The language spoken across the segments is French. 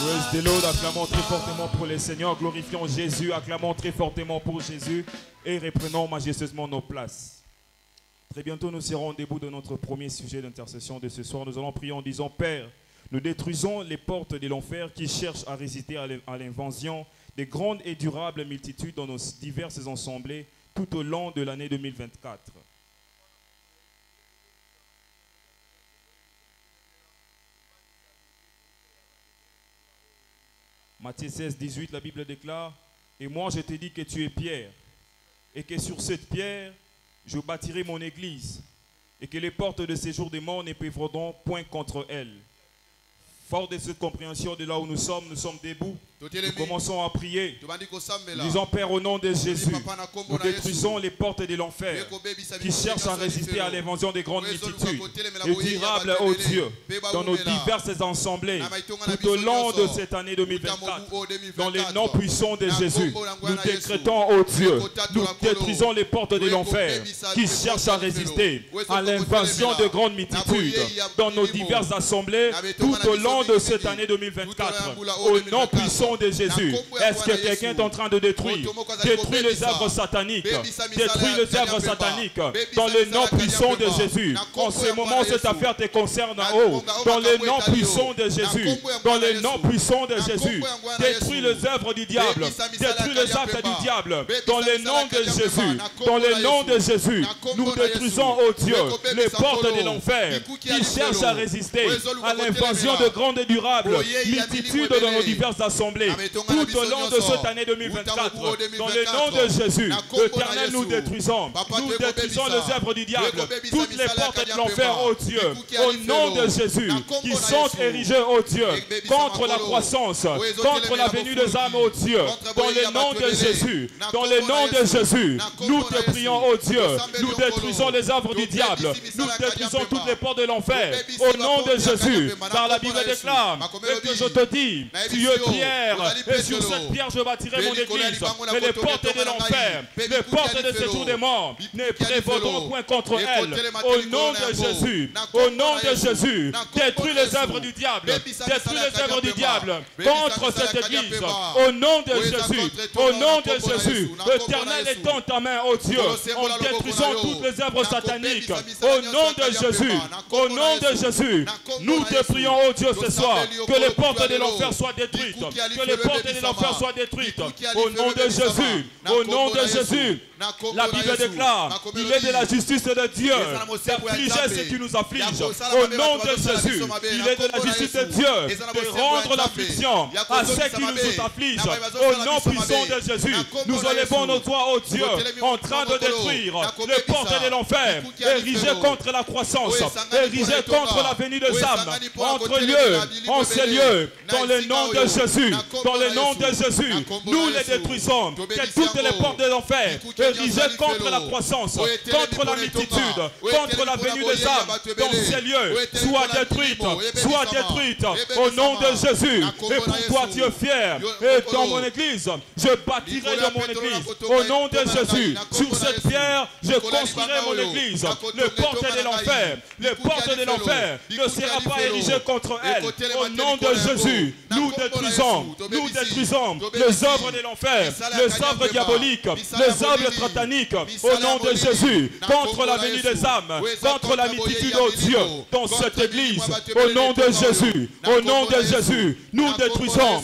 Praise the Lord, acclamons très fortement pour le Seigneur, glorifions Jésus, acclamons très fortement pour Jésus et reprenons majestueusement nos places. Très bientôt nous serons au début de notre premier sujet d'intercession de ce soir. Nous allons prier en disant: Père, nous détruisons les portes de l'enfer qui cherchent à résister à l'invasion des grandes et durables multitudes dans nos diverses assemblées tout au long de l'année 2024. Matthieu 16, 18, la Bible déclare: Et moi je te dis que tu es Pierre, et que sur cette pierre je bâtirai mon église, et que les portes de séjour des morts ne prévaudront point contre elle. Fort de cette compréhension de là où nous sommes debout. Nous commençons à prier. Nous disons: Père, au nom de Jésus, nous détruisons les portes de l'enfer qui cherchent à résister à l'invasion des grandes multitudes et durables, ô Dieu, dans nos diverses assemblées tout au long de cette année 2024. Dans les noms puissants de Jésus, nous décrétons, ô Dieu, nous détruisons les portes de l'enfer qui cherchent à résister à l'invasion de grandes multitudes dans nos diverses assemblées tout au long de cette année 2024. Au nom puissant de Jésus, est-ce que quelqu'un est en train de détruire les œuvres sataniques, détruire les œuvres sataniques dans le nom puissant de Jésus? En ce moment, cette affaire te concerne en haut. Dans le nom puissant de Jésus, dans le nom puissant de Jésus, détruis les œuvres du diable, détruis les actes du diable. Dans le nom de Jésus, dans le nom de Jésus, nous détruisons, ô Dieu, les portes de l'enfer qui cherchent à résister à l'invasion de grandes et durables multitudes dans nos diverses assemblées tout au long de cette année 2024. Dans le nom de Jésus, l'Éternel, nous détruisons les œuvres du diable, toutes les portes de l'enfer, ô Dieu, au nom de Jésus, qui sont érigées, ô Dieu, contre la croissance, contre la venue des âmes, ô Dieu, dans le nom de Jésus, dans le nom de Jésus, nous te prions, ô Dieu, nous détruisons les œuvres du diable, nous détruisons toutes les portes de l'enfer, au nom de Jésus, car la Bible déclare, et que je te dis, tu es Pierre, et sur cette pierre je bâtirai mon église, et les portes de l'enfer, les portes de séjour des morts ne prévaudront point contre elle. Au nom de Jésus, au nom de Jésus, détruis les œuvres du diable, détruis les œuvres du diable contre cette église. Au nom de Jésus, au nom de Jésus, l'Éternel est dans ta main, ô Dieu, en détruisant toutes les œuvres sataniques. Au nom de Jésus, au nom de Jésus, nous te prions, ô Dieu, ce soir, que les portes de l'enfer soient détruites, que les portes de l'enfer soient détruites. Au nom de Jésus, au nom de Jésus, la Bible déclare, il est de la justice de Dieu d'affliger ce qui nous afflige. Au nom de Jésus, il est de la justice de Dieu de rendre l'affliction à ceux qui nous affligent. Au nom puissant de Jésus, nous élevons nos doigts, au Dieu, en train de détruire les portes de l'enfer, érigées contre la croissance, érigées contre la venue des âmes, entre lieux, en ces lieux, dans le nom de Jésus, dans le nom de Jésus, nous les détruisons, que toutes les portes de l'enfer, érigées contre la croissance, contre la multitude, contre la venue des âmes, dans ces lieux, soient détruites, au nom de Jésus. Et pour toi tu es fier, et dans mon église, je bâtirai de mon église, au nom de Jésus, sur cette pierre, je construirai mon église. Les portes de l'enfer, les portes de l'enfer ne seront pas érigées contre elle. Au nom de Jésus, nous détruisons les œuvres de l'enfer, les œuvres diaboliques, les œuvres sataniques, au nom de Jésus, contre la venue des âmes, contre la multitude, oh Dieu, dans cette église. Au nom de Jésus, au nom de Jésus, nous détruisons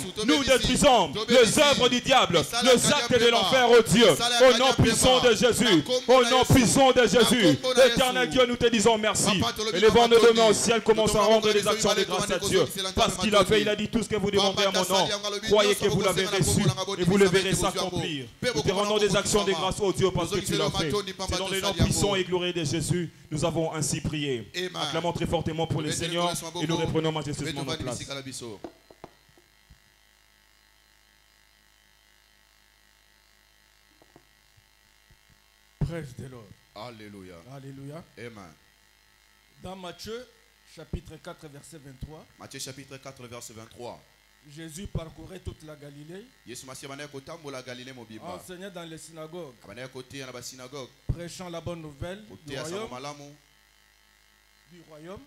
les œuvres du diable, les actes de l'enfer, oh Dieu, au nom puissant de Jésus, au nom puissant de Jésus. Éternel Dieu, nous te disons merci. Et les vents de demain au ciel commencent à rendre les actions de grâce à Dieu, parce qu'il a fait, il a dit tout ce que vous demanderez à mon nom, croyez que vous l'avez reçu et vous le verrez s'accomplir. Nous te rendons des actions de grâce, oh Dieu, parce que tu l'as fait. C'est dans le nom puissant et glorieux de Jésus, nous avons ainsi prié. Acclamons très fortement pour le Seigneur et nous reprenons majestueusement notre place. Praise the Lord. Alléluia. Alléluia. Amen. Dans Matthieu, chapitre 4, verset 23, Matthieu chapitre 4, verset 23. Jésus parcourait toute la Galilée, enseignait dans les synagogues, prêchant la bonne nouvelle du royaume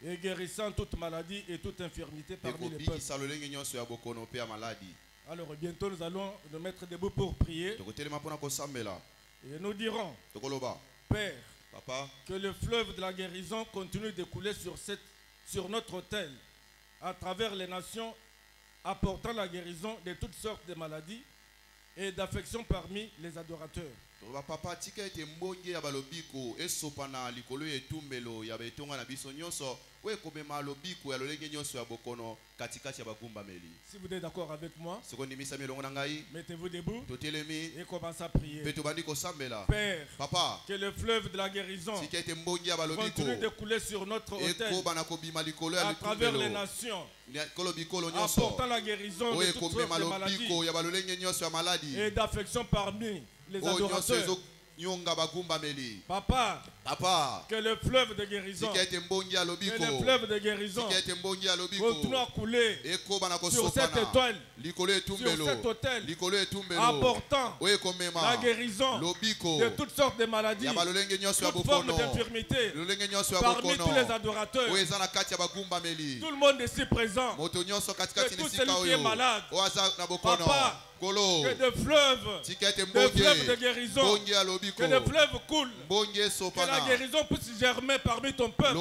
et guérissant toute maladie et toute infirmité parmi les peuples. Alors bientôt nous allons nous mettre debout pour prier et nous dirons, Père, Papa, que le fleuve de la guérison continue de couler sur notre autel à travers les nations, apportant la guérison de toutes sortes de maladies et d'affections parmi les adorateurs. Papa, tika ete mbonge ya balobiko esopana likolo etumbelo ya betonga na biso nyonso we komema lobiko ya lolenge nyonso ya bokono katikati ya bagumba meli. Si vous êtes d'accord avec moi, mettez-vous debout et commencez à prier. Père, Papa, que le fleuve de la guérison continue de couler sur notre autel à travers les nations, apportant la guérison de toutes sortes de maladies et d'affections parmi les adorateurs. Papa, que le fleuve de guérison, continue à couler sur cette étoile, apportant la guérison de toutes sortes de maladies, toutes formes d'infirmité parmi tous les adorateurs. Tout le monde ici présent, que tout celui qui est malade, Papa, que de fleuves de guérison, que le fleuve coule, que la guérison puisse germer parmi ton peuple.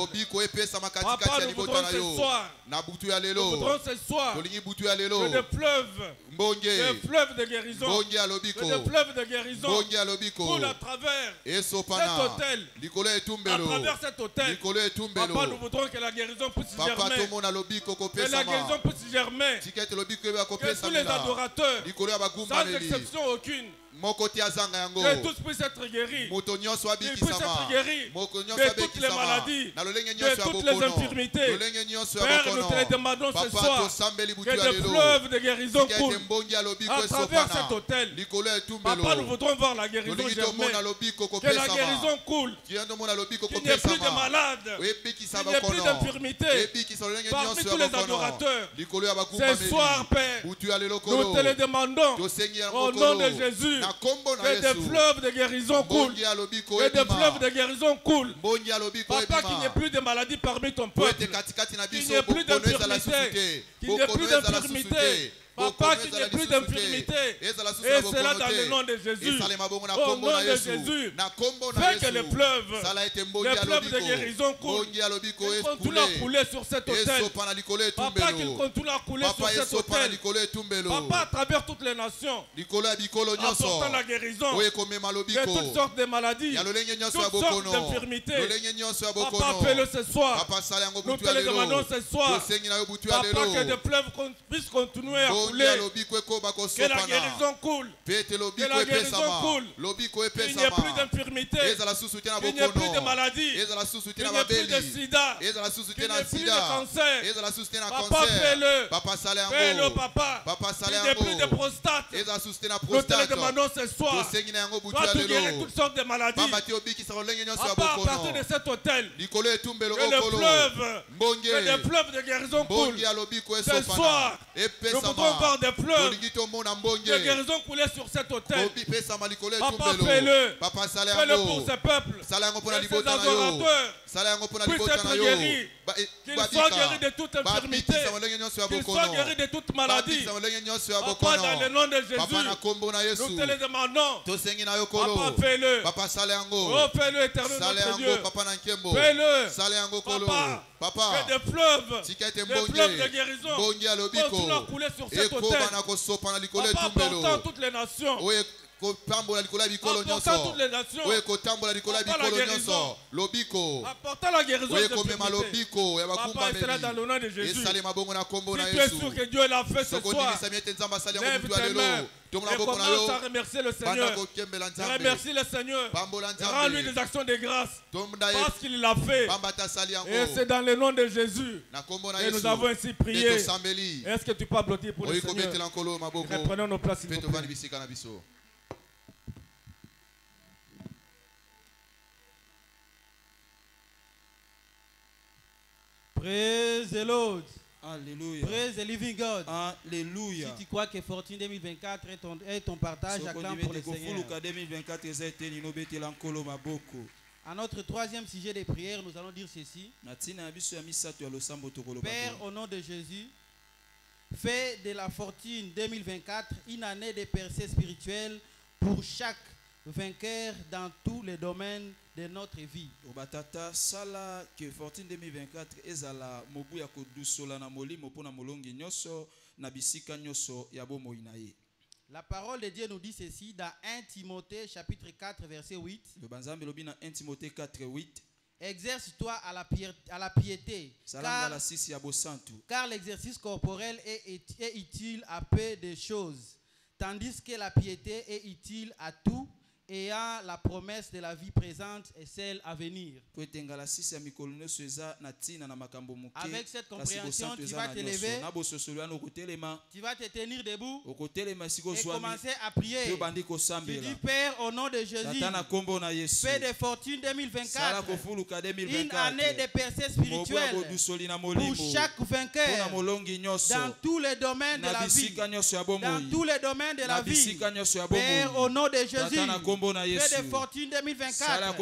Papa, nous voudrons ce soir, que le fleuve de guérison, coule à travers cet autel. À travers cet autel, Papa, nous voudrons que la guérison puisse germer. Que la guérison puisse germer. Que tous les adorateurs, sans exception aucune, que tous puissent être guéris. Qu'ils puissent être guéris de toutes les maladies, de toutes les infirmités. Père, nous te le demandons ce soir, que des fleuves de guérison coulent à travers cet autel. Papa, nous voudrons voir la guérison germer. Que la guérison coule. Qu'il n'y ait plus de malades, qu'il n'y ait plus d'infirmités parmi tous les adorateurs. Ce soir, Père, nous te le demandons au nom de Jésus. Que des fleuves de guérison coulent. Que des fleuves de guérison coulent. Papa, qu'il n'y ait plus de maladies parmi ton peuple. Qu'il n'y ait plus d'infirmité. Qu'il n'y ait plus d'infirmité. Papa, qu'il n'y ait plus d'infirmité. Et cela dans le nom de Jésus. Au nom de Jésus. Fais que les fleuves de guérison coulent. Qu'ils continuent à couler sur cet autel. Papa, qu'ils continuent à couler sur cet autel. Papa, à travers toutes les nations, apportant la guérison de toutes sortes de maladies, toutes sortes d'infirmités. Papa, fais-le ce soir. Nous te le demandons ce soir. Papa, que des fleuves puissent continuer à couler. Que la guérison coule. Que la guérison coule. Qu'il n'y ait plus d'infirmité. Qu'il n'y ait plus de maladie. Qu'il n'y ait plus de sida. Qu'il n'y ait plus de cancer. Papa, fais-le. Fais-le, papa. Qu'il n'y ait plus de prostate. Nous te le demandons ce soir. Toi, tu guéris toutes sortes de maladies. Papa, à partir de cet hôtel, que des fleuves de guérison coulent. Ce soir, nous voudrons voir des fleuves de guérison couler sur cet hôtel. Papa, fais-le. Fais-le pour ce peuple. Que ces adorateurs puissent être guéris. Qu'ils soient guéris de toute infirmité. Qu'ils soient guéris de toute maladie. Papa, dans le nom de Jésus, nous te le demandons. Papa, fais-le. Oh, fais-le, éternel notre Dieu. Fais-le. Papa, que des fleuves de guérison continuent à couler sur cet autel. Papa, portant toutes les nations, apportant toutes les nations, apportant la guérison, apportant la guérison de Papa, et cela dans le nom de Jésus. Si tu es sûr que Dieu l'a fait ce soir, lève tes mains et commence à remercier le Seigneur. Remercie le Seigneur. Rends-lui des actions de grâce parce qu'il l'a fait. Et c'est dans le nom de Jésus que nous avons ainsi prié. Est-ce que tu peux applaudir pour le Seigneur? Reprenons nos places, s'il vous plaît. Praise the Lord. Alléluia. Praise the living God. Alléluia. Si tu crois que Fortune 2024 est ton partage, acclame pour le Seigneur. À notre troisième sujet de prière, nous allons dire ceci. Père, au nom de Jésus, fais de la Fortune 2024 une année de percée spirituelle pour chaque vainqueur dans tous les domaines de notre vie. Obatata sala que Fortune 2024 ezala mobu ya kodusola na molimo pona molongi nyoso na bisika nyoso ya bomo inaye. La parole de Dieu nous dit ceci dans 1 Timothée chapitre 4 verset 8. Le banzambe lobi na 1 Timothée 4:8. Exerce-toi à la piété, car l'exercice corporel est utile à peu de choses, tandis que la piété est utile à tout, ayant la promesse de la vie présente et celle à venir. Avec cette compréhension, tu vas te lever, tu vas te tenir debout et commencer à prier. Tu dis, Père, au nom de Jésus, fais de Fortune 2024 une année de percée spirituelle pour chaque vainqueur dans tous les domaines de la vie. Dans tous les domaines de la vie. Père, au nom de Jésus, fais de Fortune 2024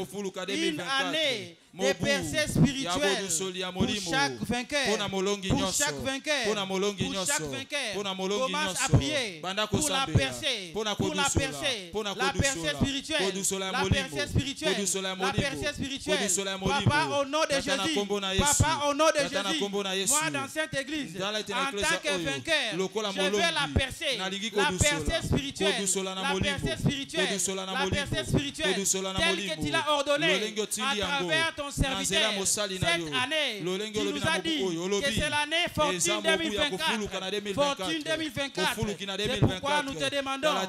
une année de percée spirituelle pour chaque vainqueur. Pour chaque vainqueur. Pour chaque vainqueur. Commence à prier pour la percée. Pour la percée. La percée spirituelle. La percée spirituelle. La percée spirituelle. Papa, au nom de Jésus. Papa, au nom de Jésus. Moi, dans cette église, en tant que vainqueur, je veux la percée. La percée spirituelle. La percée spirituelle. La percée spirituelle. Telle que tu l'as ordonné à travers ton serviteur cette année. Tu nous as dit que c'est l'année Fortune 2024. Fortune 2024. C'est pourquoi nous te demandons dans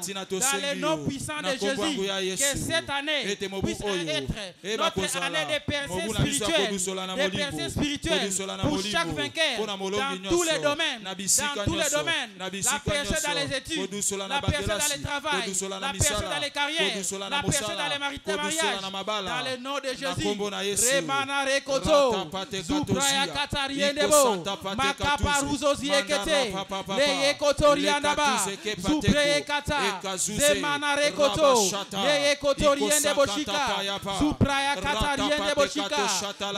le nom puissant de Jésus que cette année puisse être notre année de percée spirituelle. De percée spirituelle pour chaque vainqueur dans tous les domaines. Dans tous les domaines. La percée dans les études. La percée dans le travail. La percée dans les carrières. La percée dans les mariages. Dans le nom de Jésus. Remana rekoto. Zubraya katariendebo. Makaparuzo ziekete. Leye kotoriandaba. Zubreye kata. Zemana rekoto. Leye kotoriendebo shika. Zubraya katariendebo shika.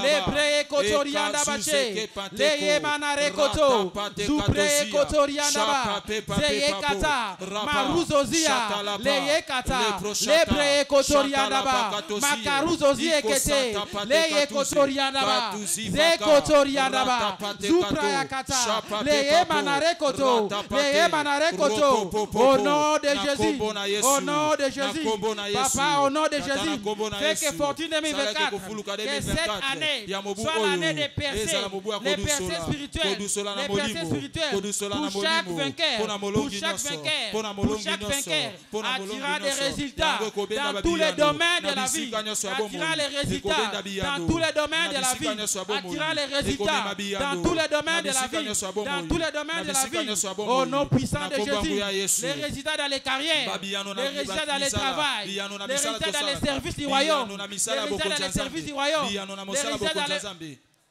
Lebreye kotoriandaba che. Leye mana rekoto. Zubreye kotoriandaba. Zeye kata. Maruzo zia. Leye kata. Lebreye kotoriandaba. Makaruzo ziekete. Leye kotoriandaba. Ze kotoriandaba. Zubraya kata. Leye mana rekoto. Leye mana rekoto. Au nom de Jésus. Au nom de Jésus. Papa, au nom de Jésus. Fais que Fortune 2024, que cette année soit l'année des percées. Les percées spirituelles. Les percées spirituelles. Pour chaque vainqueur. Pour chaque vainqueur. Pour chaque vainqueur. Attirant des résultats dans tous les domaines de la vie. Attirant les résultats dans tous les domaines de la vie. Attirant les résultats dans tous les domaines de la vie. Dans tous les domaines de la vie. Au nom puissant de Jésus. Les résultats dans les carrières. Les résultats dans le travail. Les résultats dans les services du royaume. Les résultats dans les services du royaume. Les résultats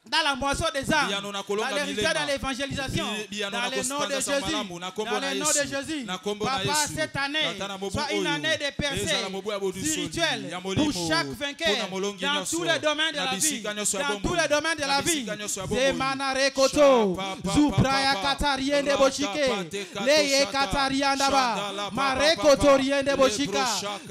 dans la moisson des âmes, dans les résultats dans l'évangélisation, dans le nom de Jésus, dans le nom de Jésus. Papa, cette année soit une année de percée spirituelle pour chaque vainqueur dans tous les domaines de la vie. Dans tous les domaines de la vie. Zemana rekoto, Zubraya katariende bochike, Leye katariandaba, Marekoto riende bochika,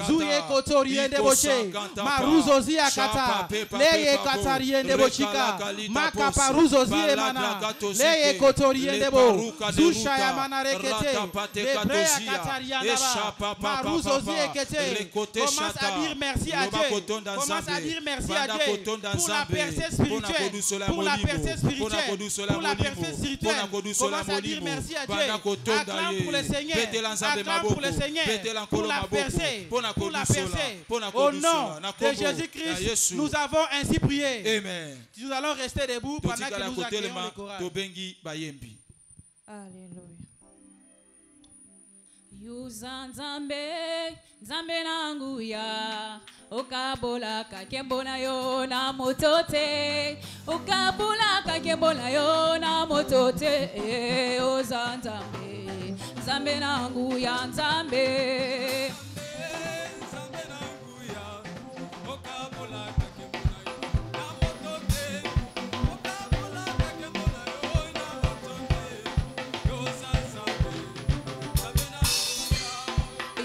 Zuye koto riende boche, Maruzo zia kata, Leye katariende bochika. Makaparuzo ziemana le ekotoriendebo zusha ya manarekete lebrea katarianda maruzo ziekete. Commence à dire merci à Dieu. Commence à dire merci à Dieu pour la percée spirituelle, pour la percée spirituelle, pour la percée spirituelle. Commence à dire merci à Dieu. Acclame pour le Seigneur, acclame pour le Seigneur, pour la percée, pour la percée. Au nom de Jésus-Christ, nous avons ainsi prié. Amen. Nous allons rester debout pendant que nous accueillons le choral. Alléluia. Yuzanzambe, Nzambe nangu ya Okabola kakembona yo na motote Okabola kakembona yo na motote Ozanzambe, Nzambe nangu ya Nzambe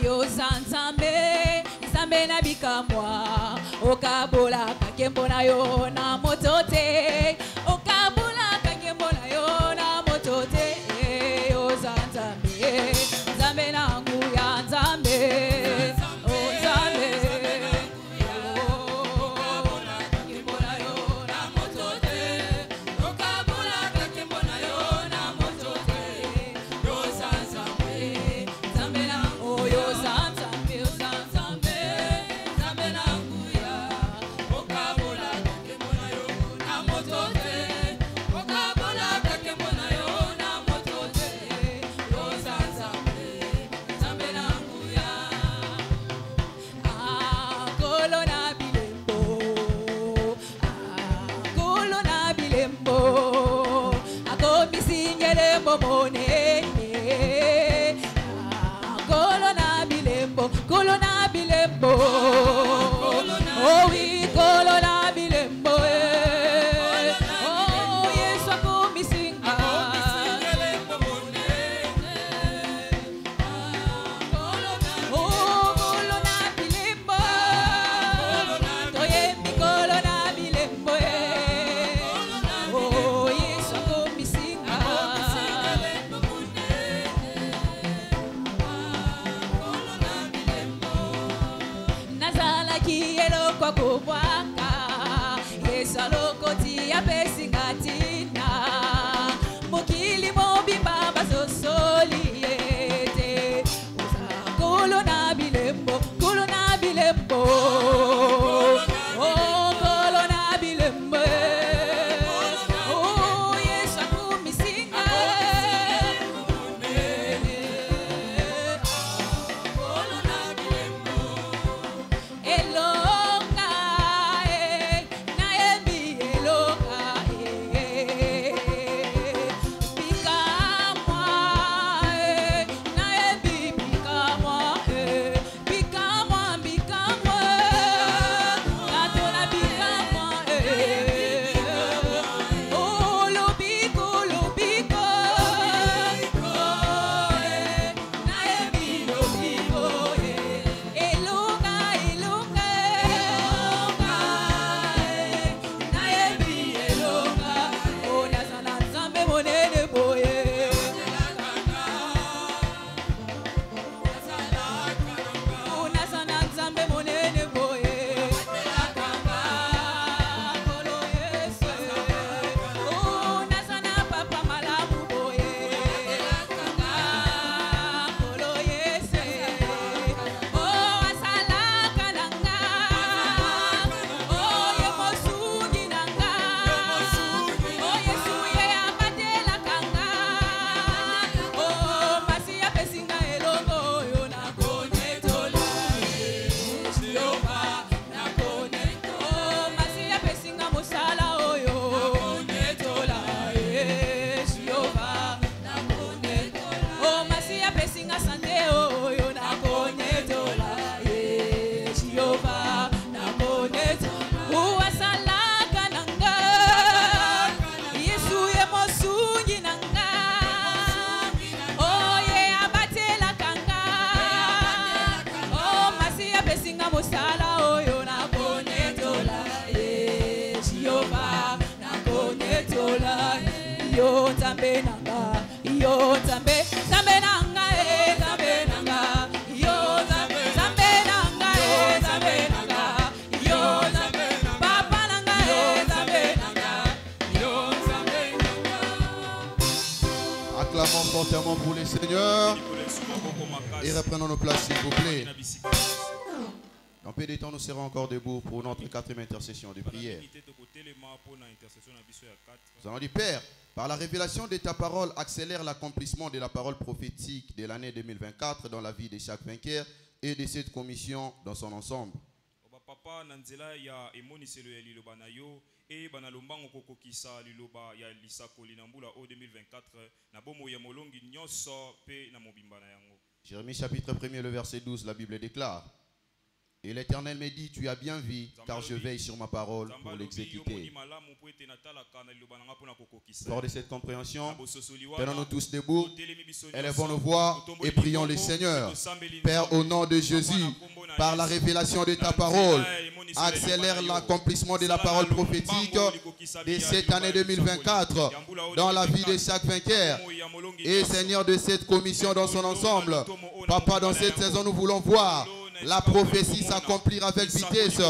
Yo Nzambe, Nzambe na bikamwa Okabola kakembona yo na motote Okabola kakembona yo na motote Yo Nzambe, Nzambe nangu ya Nzambe Kolona bilembo, oh oui, kolona bilembo, oh yes, ako misinga, oh kolona bilembo, toye mi kolona bilembo, oh yes, ako misinga, yo nzambe nanga, yo nzambe, nzambe nanga, nzambe nanga, yo nzambe, nzambe nanga, nzambe nanga, yo nzambe, papa nanga, nzambe nanga, yo nzambe nanga. Acclamons fortement pour les seigneurs et reprenons nos places s'il vous plaît. Dans peu de temps, nous serons encore debout pour notre 4e intercession de prière. Nous allons dire, Père, par la révélation de ta parole, accélère l'accomplissement de la parole prophétique de l'année 2024 dans la vie de chaque vainqueur et de cette commission dans son ensemble. Jérémie chapitre 1er, le verset 12, la Bible déclare: et l'Éternel me dit, tu as bien vu, car je veille sur ma parole pour l'exécuter. Fort de cette compréhension, tenons-nous tous debout, élevons nos voix et prions le Seigneur. Père, au nom de Jésus, par la révélation de ta parole, accélère l'accomplissement de la parole prophétique de cette année 2024 dans la vie de chaque vainqueur. Et Seigneur, de cette commission dans son ensemble, Papa, dans cette saison, nous voulons voir la prophétie s'accomplir avec vitesse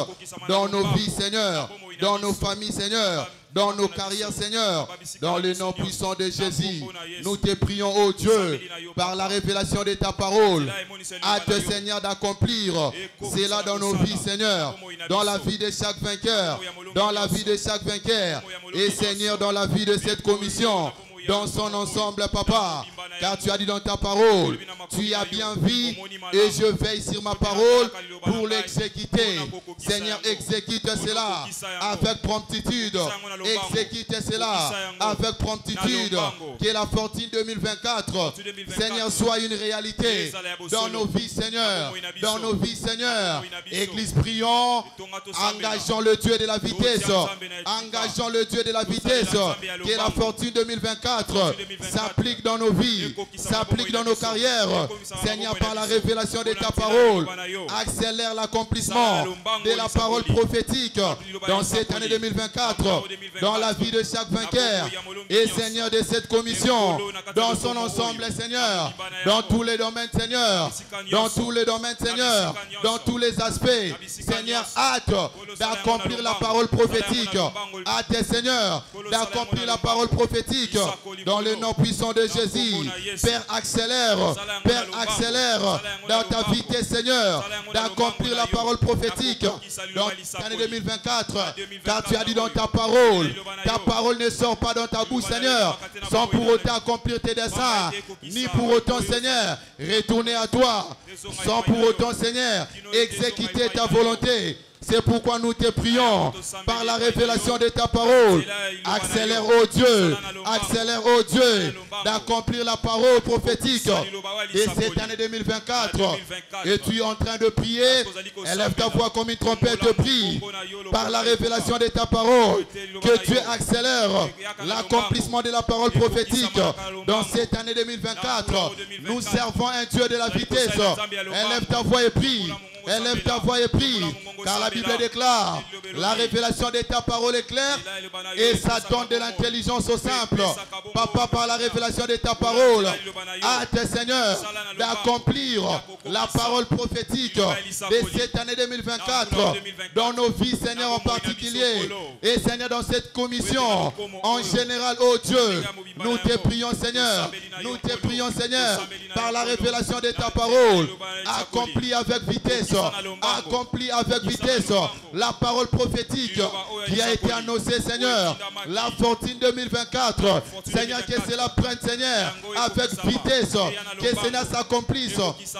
dans nos vies, Seigneur, dans nos familles, Seigneur, dans nos carrières, Seigneur, dans le nom puissant de Jésus. Nous te prions, ô Dieu, par la révélation de ta parole, hâte, Seigneur, d'accomplir cela dans nos vies, Seigneur, dans la vie de chaque vainqueur, dans la vie de chaque vainqueur, et Seigneur, dans la vie de cette commission, dans son ensemble, Papa, car tu as dit dans ta parole, tu as bien vu et je veille sur ma parole pour l'exécuter. Seigneur, exécute cela avec promptitude. Exécute cela avec promptitude. Que la fortune 2024, Seigneur, soit une réalité dans nos vies, Seigneur. Dans nos vies, Seigneur. Église, prions. Engageons le Dieu de la vitesse. Engageons le Dieu de la vitesse. Que la fortune 2024 s'applique dans nos vies, s'applique dans nos carrières. Seigneur, par la révélation de ta parole, accélère l'accomplissement de la parole prophétique dans cette année 2024, dans la vie de chaque vainqueur. Et Seigneur, de cette commission, dans son ensemble, Seigneur, dans tous les domaines, Seigneur, dans tous les domaines, Seigneur, dans tous les aspects. Seigneur, hâte d'accomplir la parole prophétique. Hâte, Seigneur, d'accomplir la parole prophétique dans le nom puissant de Jésus. Père, accélère dans ta vitesse, Seigneur, d'accomplir la parole prophétique dans l'année 2024. Car tu as dit dans ta parole ne sort pas dans ta bouche, Seigneur, sans pour autant accomplir tes desseins, ni pour autant, Seigneur, retourner à toi, sans pour autant, Seigneur, exécuter ta volonté. C'est pourquoi nous te prions par la révélation de ta parole. Accélère, ô Dieu, d'accomplir la parole prophétique de cette année 2024. Et tu es en train de prier. Élève ta voix comme une trompette, prie par la révélation de ta parole. Que Dieu accélère l'accomplissement de la parole prophétique dans cette année 2024. Nous servons un Dieu de la vitesse. Élève ta voix et prie. Élève ta voix et prie, car la Bible déclare, la révélation de ta parole est claire et ça donne de l'intelligence au simple. Papa, par la révélation de ta parole, hâte, Seigneur, d'accomplir la parole prophétique de cette année 2024 dans nos vies, Seigneur, en particulier. Et Seigneur, dans cette commission, en général, oh Dieu, nous te prions, Seigneur, par la révélation de ta parole, accomplis avec vitesse. Accomplis avec vitesse la parole prophétique qui a été annoncée, Seigneur. La fortune 2024, Seigneur, que cela prenne, Seigneur, avec vitesse. Que cela s'accomplisse.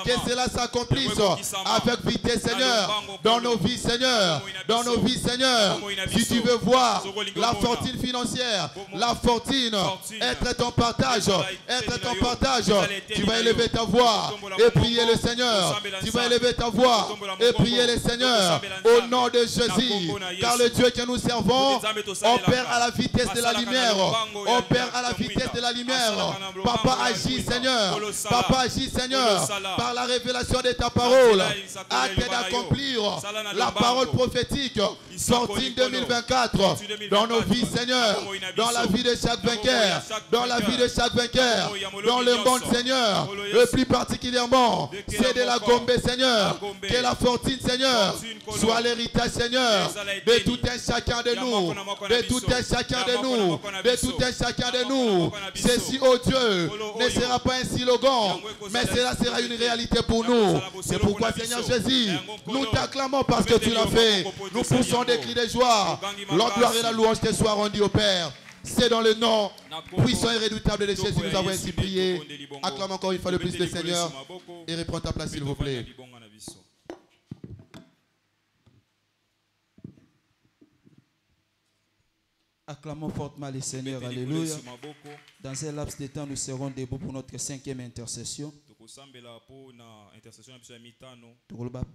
Que cela s'accomplisse avec vitesse, Seigneur. Dans nos vies, Seigneur. Dans nos vies, Seigneur. Si tu veux voir la fortune financière, la fortune, être ton partage, tu vas élever ta voix et prier le Seigneur. Tu vas élever ta voix voix et priez le Seigneur au nom de Jésus. Car le Dieu que nous servons opère à la vitesse de la lumière. Opère à la vitesse de la lumière. Papa, agis, Seigneur. Papa, agis, Seigneur. Par la révélation de ta parole. Hâte d'accomplir la parole prophétique sortie 2024 dans nos vies, Seigneur. Dans la vie de chaque vainqueur. Dans la vie de chaque vainqueur. Dans le monde, Seigneur. Le plus particulièrement, c'est de la Gombe, Seigneur. Que la fortune, Seigneur, soit l'héritage, Seigneur, de tout un chacun de nous. De tout un chacun de nous. De tout un chacun de nous. Ceci, oh Dieu, ne sera pas un slogan, mais cela sera une réalité pour nous. C'est pourquoi, Seigneur Jésus, nous t'acclamons parce que tu l'as fait. Nous poussons des cris de joie. La gloire et la louange te soient rendues au Père. C'est dans le nom puissant et redoutable de Jésus que nous avons ainsi prié. Acclame encore une fois de plus le Seigneur et reprends ta place, s'il vous plaît. Acclamons fortement le Seigneur. Alléluia. Dans un laps de temps, nous serons debout pour notre 5e intercession.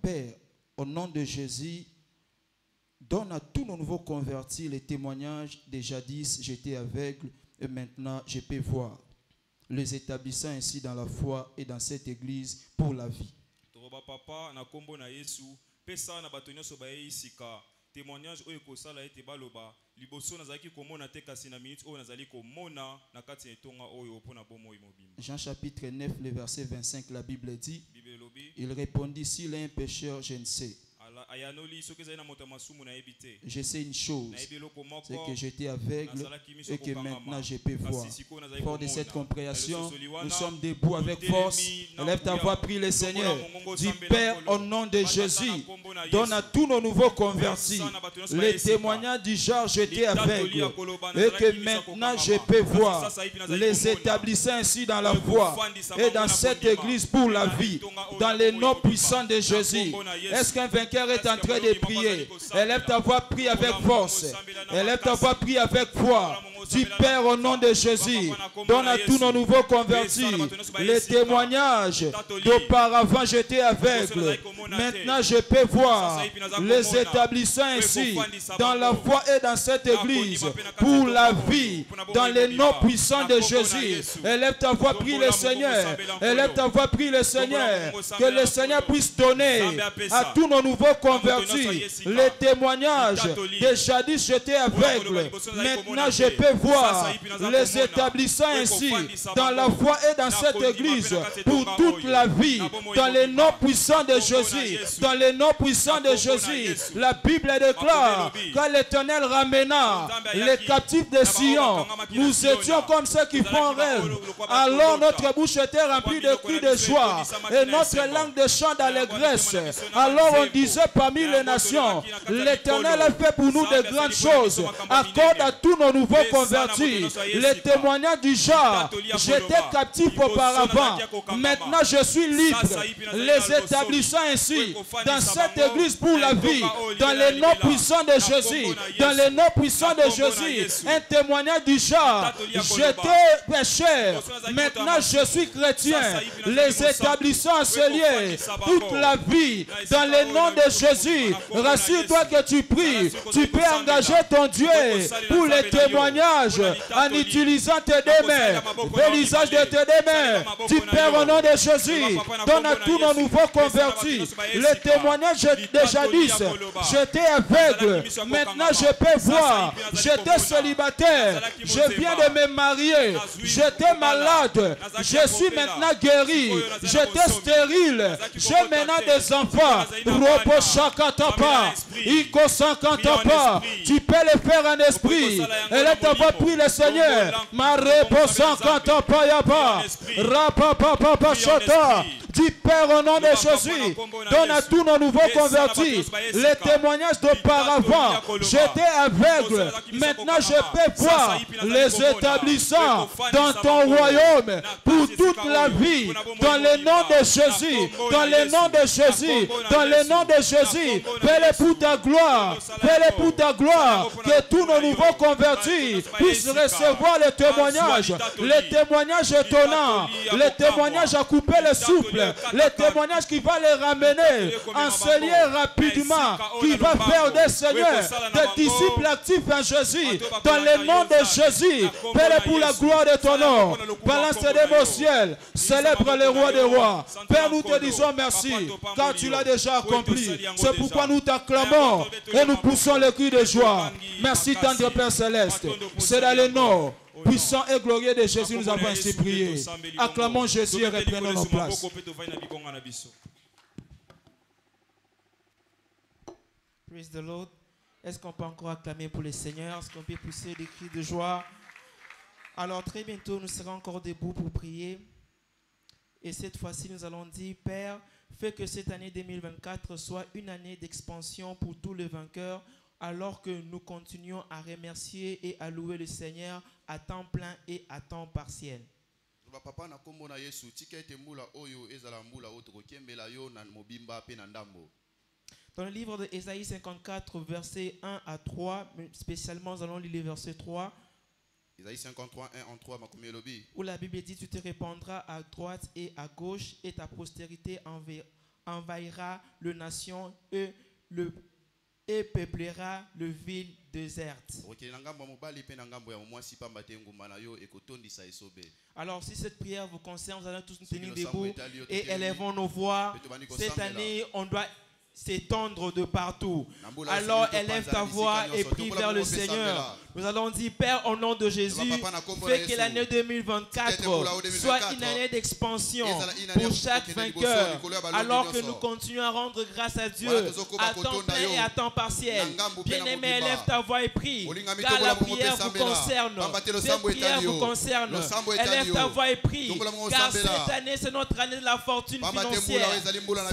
Père, au nom de Jésus, donne à tous nos nouveaux convertis les témoignages de jadis j'étais aveugle et maintenant je peux voir, les établissant ainsi dans la foi et dans cette église pour la vie. Témoignage oyo kosala ete baloba liboso nazaki komona te kasi na minute oyo nazali komona na kati etonga oyo pona bomo imobimba. Jean chapitre 9 le verset 25 la Bible dit, il répondit, s'il est un pécheur je ne sais. Je sais une chose, c'est que j'étais aveugle et que maintenant je peux voir. Fort de cette compréhension, nous sommes debout avec force. Élève ta voix, prie le Seigneur. Dis, Père, au nom de Jésus, donne à tous nos nouveaux convertis les témoignages du genre j'étais aveugle et que maintenant je peux voir, les établissant ainsi dans la foi et dans cette église pour la vie, dans les noms puissants de Jésus. Est-ce qu'un vainqueur est en train de prier? Élève ta voix, prie avec force. Élève ta voix, prie avec foi. Dis, Père, au nom de Jésus, donne à tous nos nouveaux convertis les témoignages d'auparavant j'étais aveugle. Maintenant je peux voir, les établissant ainsi dans la foi et dans cette église pour la vie, dans les noms puissants de Jésus. Élève ta voix, prie le Seigneur. Élève ta voix, prie le Seigneur. Que le Seigneur puisse donner à tous nos nouveaux convertis les témoignages de jadis j'étais aveugle. Maintenant je peux voir, les établissant ainsi dans la foi et dans cette église pour toute la vie, dans les noms puissants de Jésus, dans les noms puissants de Jésus. La Bible déclare, quand l'Éternel ramena les captifs de Sion, nous étions comme ceux qui font rêve. Alors notre bouche était remplie de cris de joie et notre langue de chants d'allégresse. Alors on disait parmi les nations, l'Éternel a fait pour nous de grandes choses. Accorde à tous nos nouveaux convertis les témoignages du genre, j'étais captif auparavant, maintenant je suis libre, les établissant ainsi dans cette église pour la vie, dans les noms puissants de Jésus, dans les noms puissants de Jésus. Un témoignage du genre, j'étais pécheur, maintenant je suis chrétien, les établissant enseigner toute la vie dans les noms de Jésus. Rassure-toi que tu pries, tu peux engager ton Dieu pour les témoignages en utilisant tes deux mains, le visage de tes deux mains. Tu Père, au nom de Jésus, donne à tous nos nouveaux convertis le témoignage de jadis. J'étais aveugle, maintenant je peux voir. J'étais célibataire, je viens de me marier. J'étais malade, je suis maintenant guéri. J'étais stérile, j'ai maintenant des enfants. Robo Shakatapa, Iko Sankantapa. Tu peux le faire en esprit. Et là, tu vas prier le Seigneur. Ma réponse Sankantapa Yaba. Rapapapa Shota. Dis Père, au nom de Jésus, donne à tous nos nouveaux convertis les témoignages d'auparavant. J'étais aveugle, maintenant je peux voir, les établissant dans ton royaume pour toute la vie, dans le nom de Jésus, dans le nom de Jésus, dans le nom de Jésus. Fais-le pour ta gloire, fais-le pour ta gloire, que tous nos nouveaux convertis puissent recevoir les témoignages étonnants, les témoignages à couper le souffle, Seigneur. Le témoignage qui va les ramener en ce lieu rapidement, qui va faire des seigneurs, des disciples actifs en Jésus, dans le nom de Jésus. Père, pour la gloire de ton nom, balance des mots au ciel, célèbre le roi des rois. Père, nous te disons merci, car tu l'as déjà accompli. C'est pourquoi nous t'acclamons et nous poussons le cri de joie. Merci, tendre Père Céleste. C'est dans le nom puissant et glorieux de Jésus, nous avons ainsi prié. Acclamons Jésus et reprenons nos places. Praise the Lord. Est-ce qu'on peut encore acclamer pour le Seigneur? Est-ce qu'on peut pousser des cris de joie? Alors très bientôt, nous serons encore debout pour prier. Et cette fois-ci, nous allons dire, Père, fais que cette année 2024 soit une année d'expansion pour tous les vainqueurs, alors que nous continuons à remercier et à louer le Seigneur à temps plein et à temps partiel. Dans le livre de Ésaïe 54, versets 1 à 3, spécialement nous allons lire le verset 3. Ésaïe 53, 1 en 3, où la Bible dit, tu te répandras à droite et à gauche et ta postérité envahira le nation et peuplera le ville déserte. Alors si cette prière vous concerne, vous allez tous nous tenir debout et élevons nos voix. Cette année, on doit s'étendre de partout. Alors élève ta voix et prie vers le Seigneur. Nous allons dire, Père, au nom de Jésus, fais que l'année 2024 soit une année d'expansion pour chaque vainqueur, alors que nous continuons à rendre grâce à Dieu à temps plein et à temps partiel. Bien-aimé, élève ta voix et prie, car la prière vous concerne. Cette prière vous concerne. Élève ta voix et prie, car cette année, c'est notre année de la fortune financière.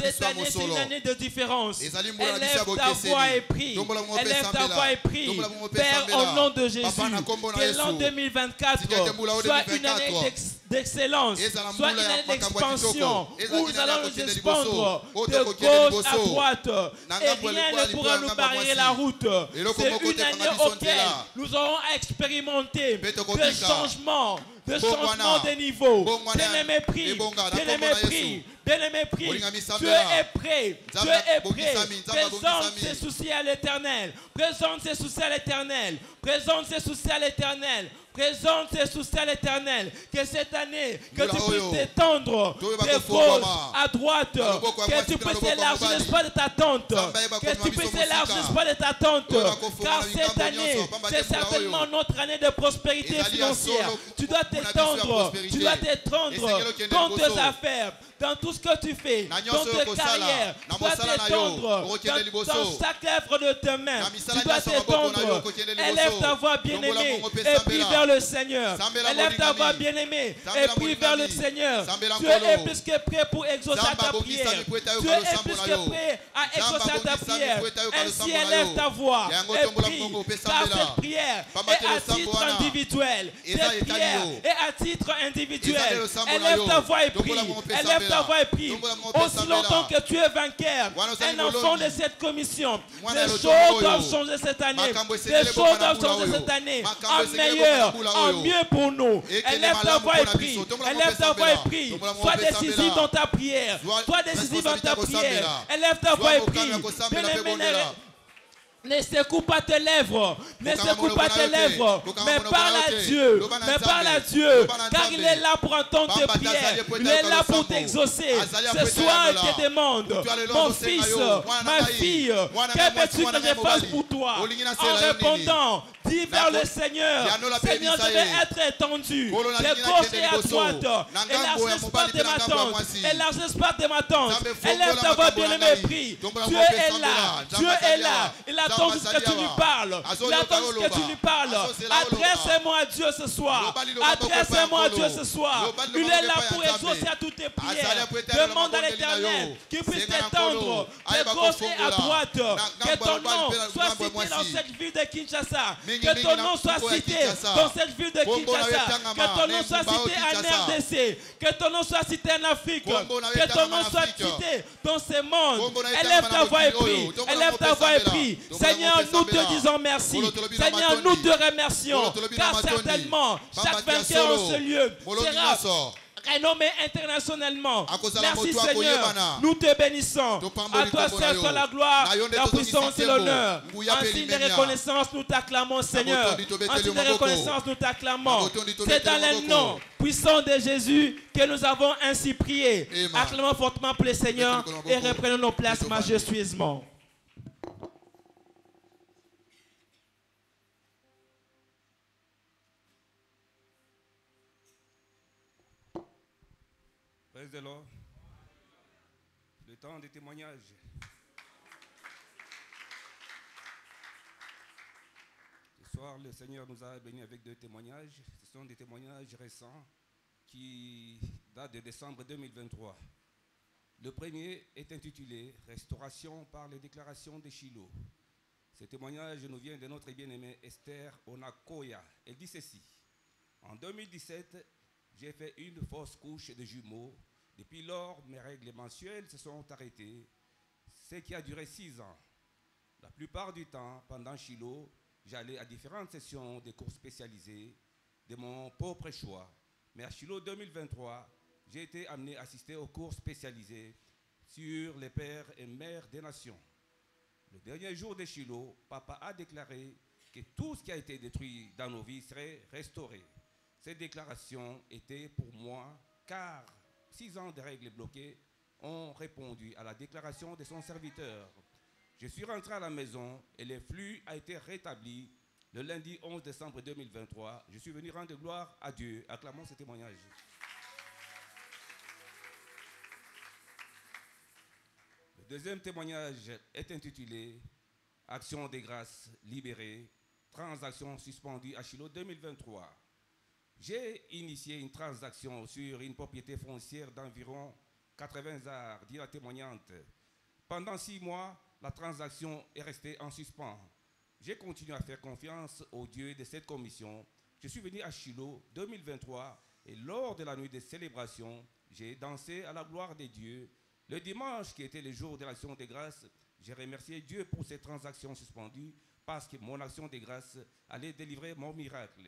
Cette année, c'est une année de différence. Élève ta voix et prie. Élève ta voix et prie. Père, au nom de Jésus, que l'an 2024 soit une année d'excellence, soit une année d'expansion, où nous allons nous expandre de gauche à droite et rien ne pourra nous barrer la route. C'est une année auquel nous aurons à expérimenter des changements de niveau. Bien-aimé, prie. Bien-aimé, prie. Bien-aimé, prie. Dieu est prêt. Dieu est prêt. Présente ses soucis à l'Éternel. Présente ses soucis à l'Éternel. Présente ses soucis à l'Éternel. Présente ses soucis à l'Éternel. Que cette année, que tu puisses t'étendre de gauche à droite. Que tu puisses élargir l'espace de ta tente. Que tu puisses élargir l'espace de ta tente. Car cette année, c'est certainement notre année de prospérité financière. Tu dois t'étendre. Tu dois t'étendre dans tes affaires, dans tout ce que tu fais, dans tes carrières. Tu dois t'étendre dans chaque œuvre de tes mains. Tu dois t'étendre. Élève ta voix, bien-aimée, et prie vers le Seigneur. Élève ta voix, bien-aimée, et prie vers le Seigneur. Dieu est plus que prêt pour exaucer ta prière. Dieu est plus que prêt à exaucer ta prière. Ainsi, élève ta voix et prie, car cette prière est à titre individuel. Cette prière est à titre individuel. Élève ta voix et prie. Élève ta voix et prie. Aussi longtemps que tu es vainqueur, un enfant de cette commission, les choses doivent changer cette année. Les choses doivent changer cette année en meilleur, en mieux pour nous. Élève ta voix et prie. Élève ta voix et prie. Sois décisif dans ta prière. Sois décisif dans ta prière. Élève ta voix et prie. Bien-aimé, ne secoue pas tes lèvres, ne secoue pas tes lèvres, mais parle à Dieu, car il est là pour entendre tes prières, il est là pour t'exaucer. Ce soir, il te demande, mon fils, ma fille, que veux-tu que je fasse pour toi? En répondant, dis vers le Seigneur, Seigneur, je vais être étendu, de gauche et à droite, élargis l'espace de ma tente, élargis l'espace de ma tente, élève ta voix, bien-aimé, prie. Dieu est là, Dieu est là, il attend juste que tu lui parles, il attend juste que tu lui parles. Adresse-moi à Dieu ce soir, adresse-moi à Dieu ce soir, il est là pour exaucer à toutes tes prières. Demande à l'Éternel qu'il puisse t'étendre de gauche et à droite, que ton nom soit cité dans cette ville de Kinshasa, que ton nom soit cité dans cette ville de Kinshasa, que ton nom soit cité en RDC, que ton nom soit cité en Afrique, que ton nom soit cité dans ce monde. Élève ta voix et prie, élève ta voix et prie. Seigneur, nous te disons merci. Seigneur, nous te remercions, car certainement chaque vainqueur en ce lieu sera renommé internationalement. Merci Seigneur. Nous te bénissons. À toi seul soit la gloire, la puissance et l'honneur. En signe de reconnaissance, nous t'acclamons Seigneur. En signe de reconnaissance, nous t'acclamons. C'est dans le nom puissant de Jésus que nous avons ainsi prié. Acclamons fortement pour le Seigneur et reprenons nos places majestueusement. Praise the Lord. Le temps des témoignages. Ce soir, le Seigneur nous a bénis avec 2 témoignages. Ce sont des témoignages récents qui datent de décembre 2023. Le premier est intitulé « Restauration par les déclarations de Shiloh ». Ce témoignage nous vient de notre bien-aimée Esther Onakoya. Elle dit ceci. En 2017, j'ai fait une fausse couche de jumeaux. Depuis lors, mes règles mensuelles se sont arrêtées, ce qui a duré 6 ans. La plupart du temps, pendant Shiloh, j'allais à différentes sessions de cours spécialisés de mon propre choix. Mais à Shiloh 2023, j'ai été amené à assister aux cours spécialisés sur les pères et mères des nations. Le dernier jour de Shiloh, Papa a déclaré que tout ce qui a été détruit dans nos vies serait restauré. Cette déclaration était pour moi, car 6 ans de règles bloquées ont répondu à la déclaration de son serviteur. Je suis rentré à la maison et le flux a été rétabli le lundi 11 décembre 2023. Je suis venu rendre gloire à Dieu. Acclamons ce témoignage. Le deuxième témoignage est intitulé « Action des grâces libérées, transaction suspendue à Shiloh 2023 ». J'ai initié une transaction sur une propriété foncière d'environ 80 arts, dit la témoignante. Pendant 6 mois, la transaction est restée en suspens. J'ai continué à faire confiance au Dieu de cette commission. Je suis venu à Shiloh 2023 et lors de la nuit de célébration, j'ai dansé à la gloire de Dieu. Le dimanche, qui était le jour de l'action de grâce, j'ai remercié Dieu pour cette transaction suspendue parce que mon action de grâce allait délivrer mon miracle.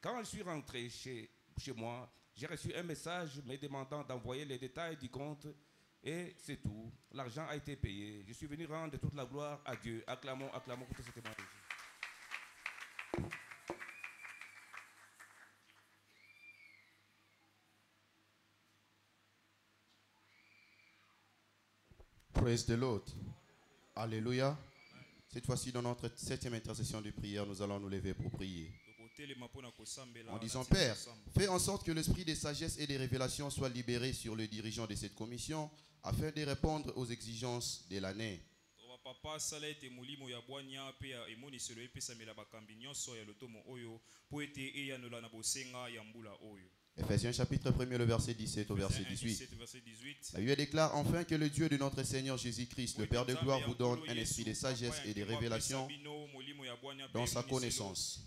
Quand je suis rentré chez moi, j'ai reçu un message me demandant d'envoyer les détails du compte et c'est tout. L'argent a été payé. Je suis venu rendre toute la gloire à Dieu. Acclamons pour tout ce témoignage. Praise the Lord. Alléluia. Cette fois-ci, dans notre 7e intercession de prière, nous allons nous lever pour prier. En disant, Père, fais en sorte que l'esprit de sagesse et de révélation soit libéré sur le dirigeant de cette commission afin de répondre aux exigences de l'année. Ephésiens chapitre 1, le verset 17 au verset 18. La Bible déclare enfin que le Dieu de notre Seigneur Jésus-Christ, le Père de gloire, vous donne un esprit de sagesse et de révélation dans sa connaissance.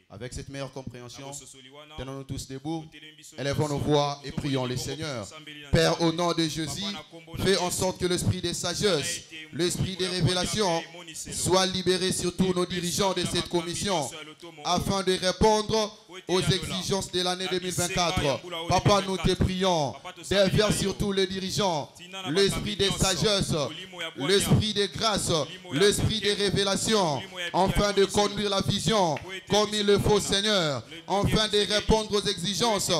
Avec cette meilleure compréhension, tenons-nous tous debout, élevons nos voix et prions le Seigneur. Père, au nom de Jésus, fais en sorte que l'esprit de sagesse, l'esprit de révélation soit libéré sur tous nos dirigeants de cette commission afin de répondre aux exigences de l'année 2024. Papa, nous te prions, déverse sur tous les dirigeants l'esprit de sagesse, l'esprit de grâce, l'esprit de révélation, afin de conduire la vision comme il le faut, Seigneur, afin de répondre aux exigences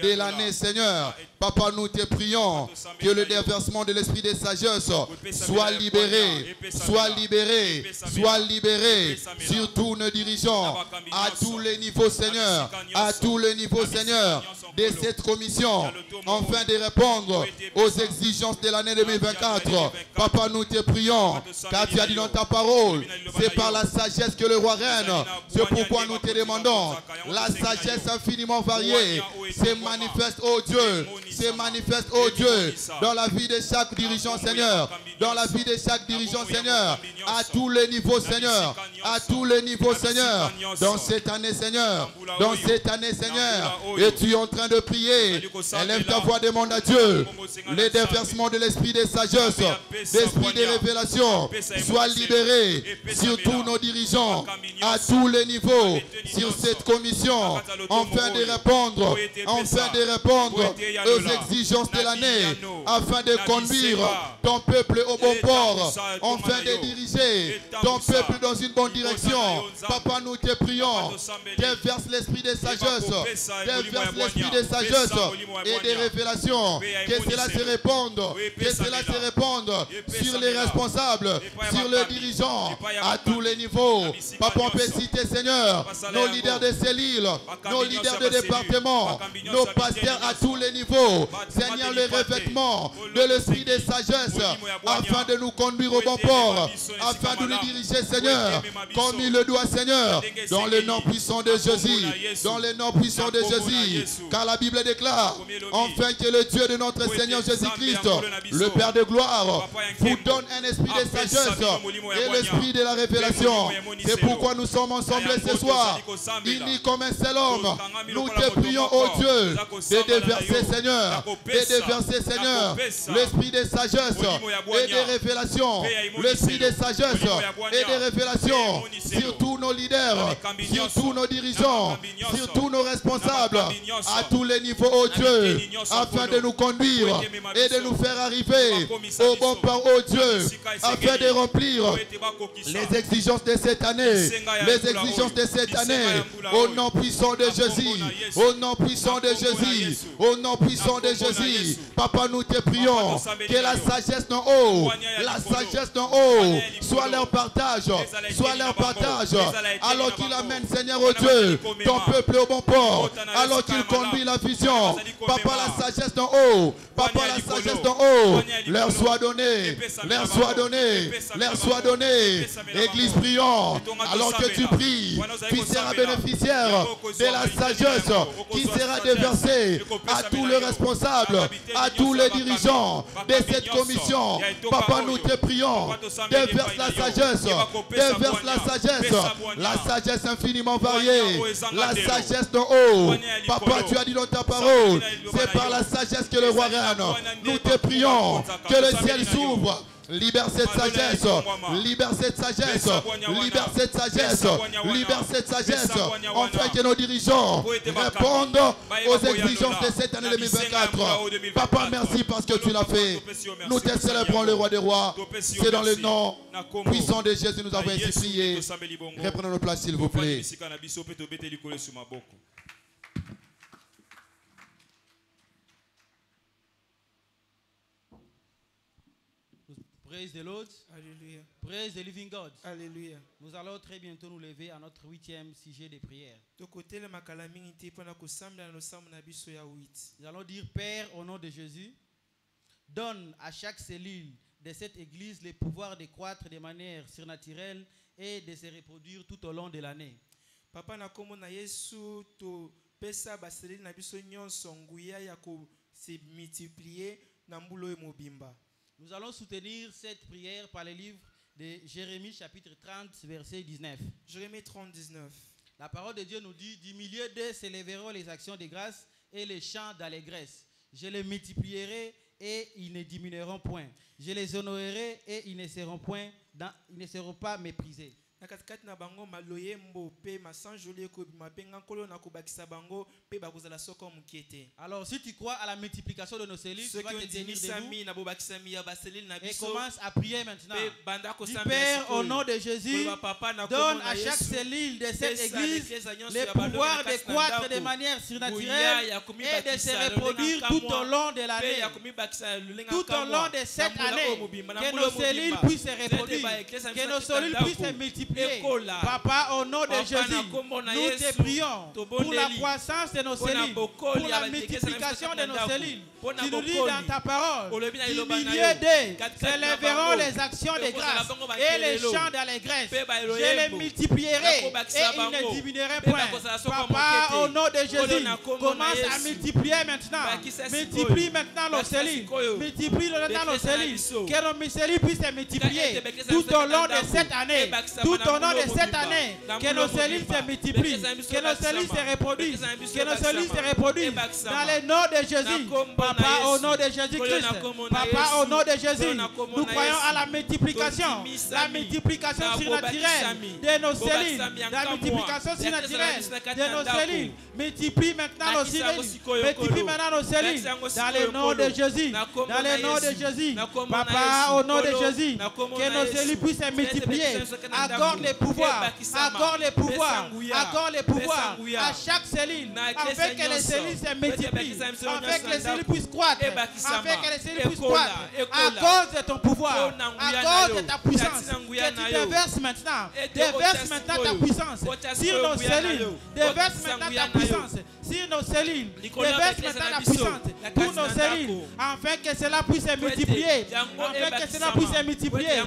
de l'année, Seigneur. Papa, nous te prions que le déversement de l'esprit de sagesse soit libéré, soit libéré, soit libéré sur tous nos dirigeants, à tous les niveaux, Seigneur, à tous les niveaux, Seigneur, de cette commission, afin de répondre aux exigences de l'année 2024. Papa, nous te prions, car tu as dit dans ta parole, c'est par la sagesse que le roi règne. C'est pourquoi nous te demandons, la sagesse infiniment variée se manifeste, ô Dieu, se manifeste, oh Dieu, dans la vie de chaque dirigeant, Seigneur. Dans la vie de chaque dirigeant, Seigneur. À tous les niveaux, Seigneur. À tous les niveaux, Seigneur. Dans cette année, Seigneur. Dans cette année, Seigneur. Et tu es en train de prier. Élève ta voix, demande à Dieu. Les déversements de l'esprit de sagesse, l'esprit de révélation, soient libérés sur tous nos dirigeants, à tous les niveaux, sur cette commission, afin de répondre aux exigences de l'année, afin de conduire ton peuple au bon port, afin de diriger ton peuple dans une bonne direction. Papa, nous te prions, déverse l'esprit de sagesse, déverse l'esprit de sagesse et de révélation, que cela se réponde, sur les responsables, sur les dirigeants, à tous les niveaux. Papa, on peut citer, Seigneur, nos leaders de cellules, nos leaders de département, nos pasteurs à tous les niveaux. Seigneur, le revêtement de l'esprit de sagesse, afin de nous conduire au bon port, afin de nous diriger, Seigneur, comme il le doit, Seigneur, dans le nom puissant de Jésus, dans le nom puissant de Jésus, car la Bible déclare, enfin que le Dieu de notre Seigneur Jésus-Christ, le Père de gloire, vous donne un esprit de sagesse et l'esprit de la révélation. C'est pourquoi nous sommes ensemble ce soir, unis comme un seul homme. Nous te prions, oh Dieu, de déverser, Seigneur, l'esprit de sagesse et de révélation, l'esprit de sagesse et de révélation sur tous nos leaders, sur tous nos dirigeants, sur tous nos responsables, à tous les niveaux, oh Dieu, afin de nous conduire et de nous faire arriver au bon port, oh Dieu, afin de remplir les exigences de cette année, au nom puissant de Jésus, au nom puissant de Jésus, au nom puissant de Jésus. Papa, nous te prions que la sagesse d'en haut, soit leur partage, alors qu'il amène, Seigneur, oh Dieu, ton peuple au bon port, alors qu'il conduit la vision. Papa, la sagesse d'en haut, leur soit donnée, Église, prions, alors que tu pries, tu seras bénéficiaire de la sagesse qui sera déversée à tous les responsables, à tous les dirigeants de cette commission. Papa, nous te prions, déverse la sagesse infiniment variée, la sagesse d'en haut. Papa, tu as dit dans ta parole, c'est par la sagesse que le roi règne. Nous te prions que le ciel s'ouvre. Libère cette sagesse, enfin que nos dirigeants répondent aux exigences de cette année 2024. Papa, merci parce que tu l'as fait. Nous te célébrons le roi des rois. C'est dans le nom puissant de Jésus nous avons ainsi prié. Reprenons nos places s'il vous plaît. Praise the Lord. Alléluia. Praise the living God. Alléluia. Nous allons très bientôt nous lever à notre 8e sujet de prière. Nous allons dire, Père, au nom de Jésus, donne à chaque cellule de cette église le pouvoir de croître de manière surnaturelle et de se reproduire tout au long de l'année. Papa, na komo na Yesu to pesa baselili na biso nyonso nguya ya ko se multiplier na mbulo mobimba. Nous allons soutenir cette prière par le livre de Jérémie chapitre 30 verset 19. Jérémie 30, 19. La parole de Dieu nous dit, du milieu d'eux s'élèveront les actions de grâce et les chants d'allégresse. Je les multiplierai et ils ne diminueront point. Je les honorerai et ils ne seront pas méprisés. Alors si tu crois à la multiplication de nos cellules, tu vas te tenir debout et commence à prier maintenant. Dis, Père, au nom de Jésus, donne à chaque cellule de cette église le pouvoir de croître de manière surnaturelle et de se reproduire tout au long de l'année. Tout au long de cette année, que nos cellules puissent se reproduire, que nos cellules puissent se multiplier multiplier. Papa, au nom de Jésus, nous te prions pour la croissance de nos cellules, pour la multiplication de nos cellules. Tu nous dis dans ta parole, du milieu d'eux s'élèveront les actions de grâce et les chants d'allégresse. Je les multiplierai et ils ne diminueraient point. Papa, au nom de Jésus, commence à multiplier maintenant. Multiplie maintenant nos cellules. Multiplie maintenant nos cellules. Que nos cellules puissent se multiplier tout au long de cette année. Tout au long de cette année. Que nos cellules se multiplient. Que nos cellules se reproduisent. Que nos cellules se reproduisent. Dans le nom de Jésus. Papa, au nom de Jésus-Christ. Papa, au nom de Jésus. Nous croyons à la multiplication. La multiplication surnaturelle de nos cellules. La multiplication surnaturelle de nos cellules. Multiplie maintenant nos cellules. Multiplie maintenant nos cellules. Dans le nom de Jésus. Dans le nom de Jésus. Papa, au nom de Jésus. Que nos cellules puissent se multiplier. Accorde les pouvoirs. Accorde les pouvoirs. Accorde les pouvoirs à chaque cellule. Afin que les cellules se multiplient. Afin que les cellules puissent croître. Afin que les cellules puissent croître. À cause de ton pouvoir. À cause de ta puissance. Que tu déverses maintenant. Déverse maintenant ta puissance sur nos cellules. Déverse maintenant ta puissance sur nos cellules. Déverse maintenant la puissance pour nos cellules. Afin que cela puisse se multiplier. Afin que cela puisse se multiplier.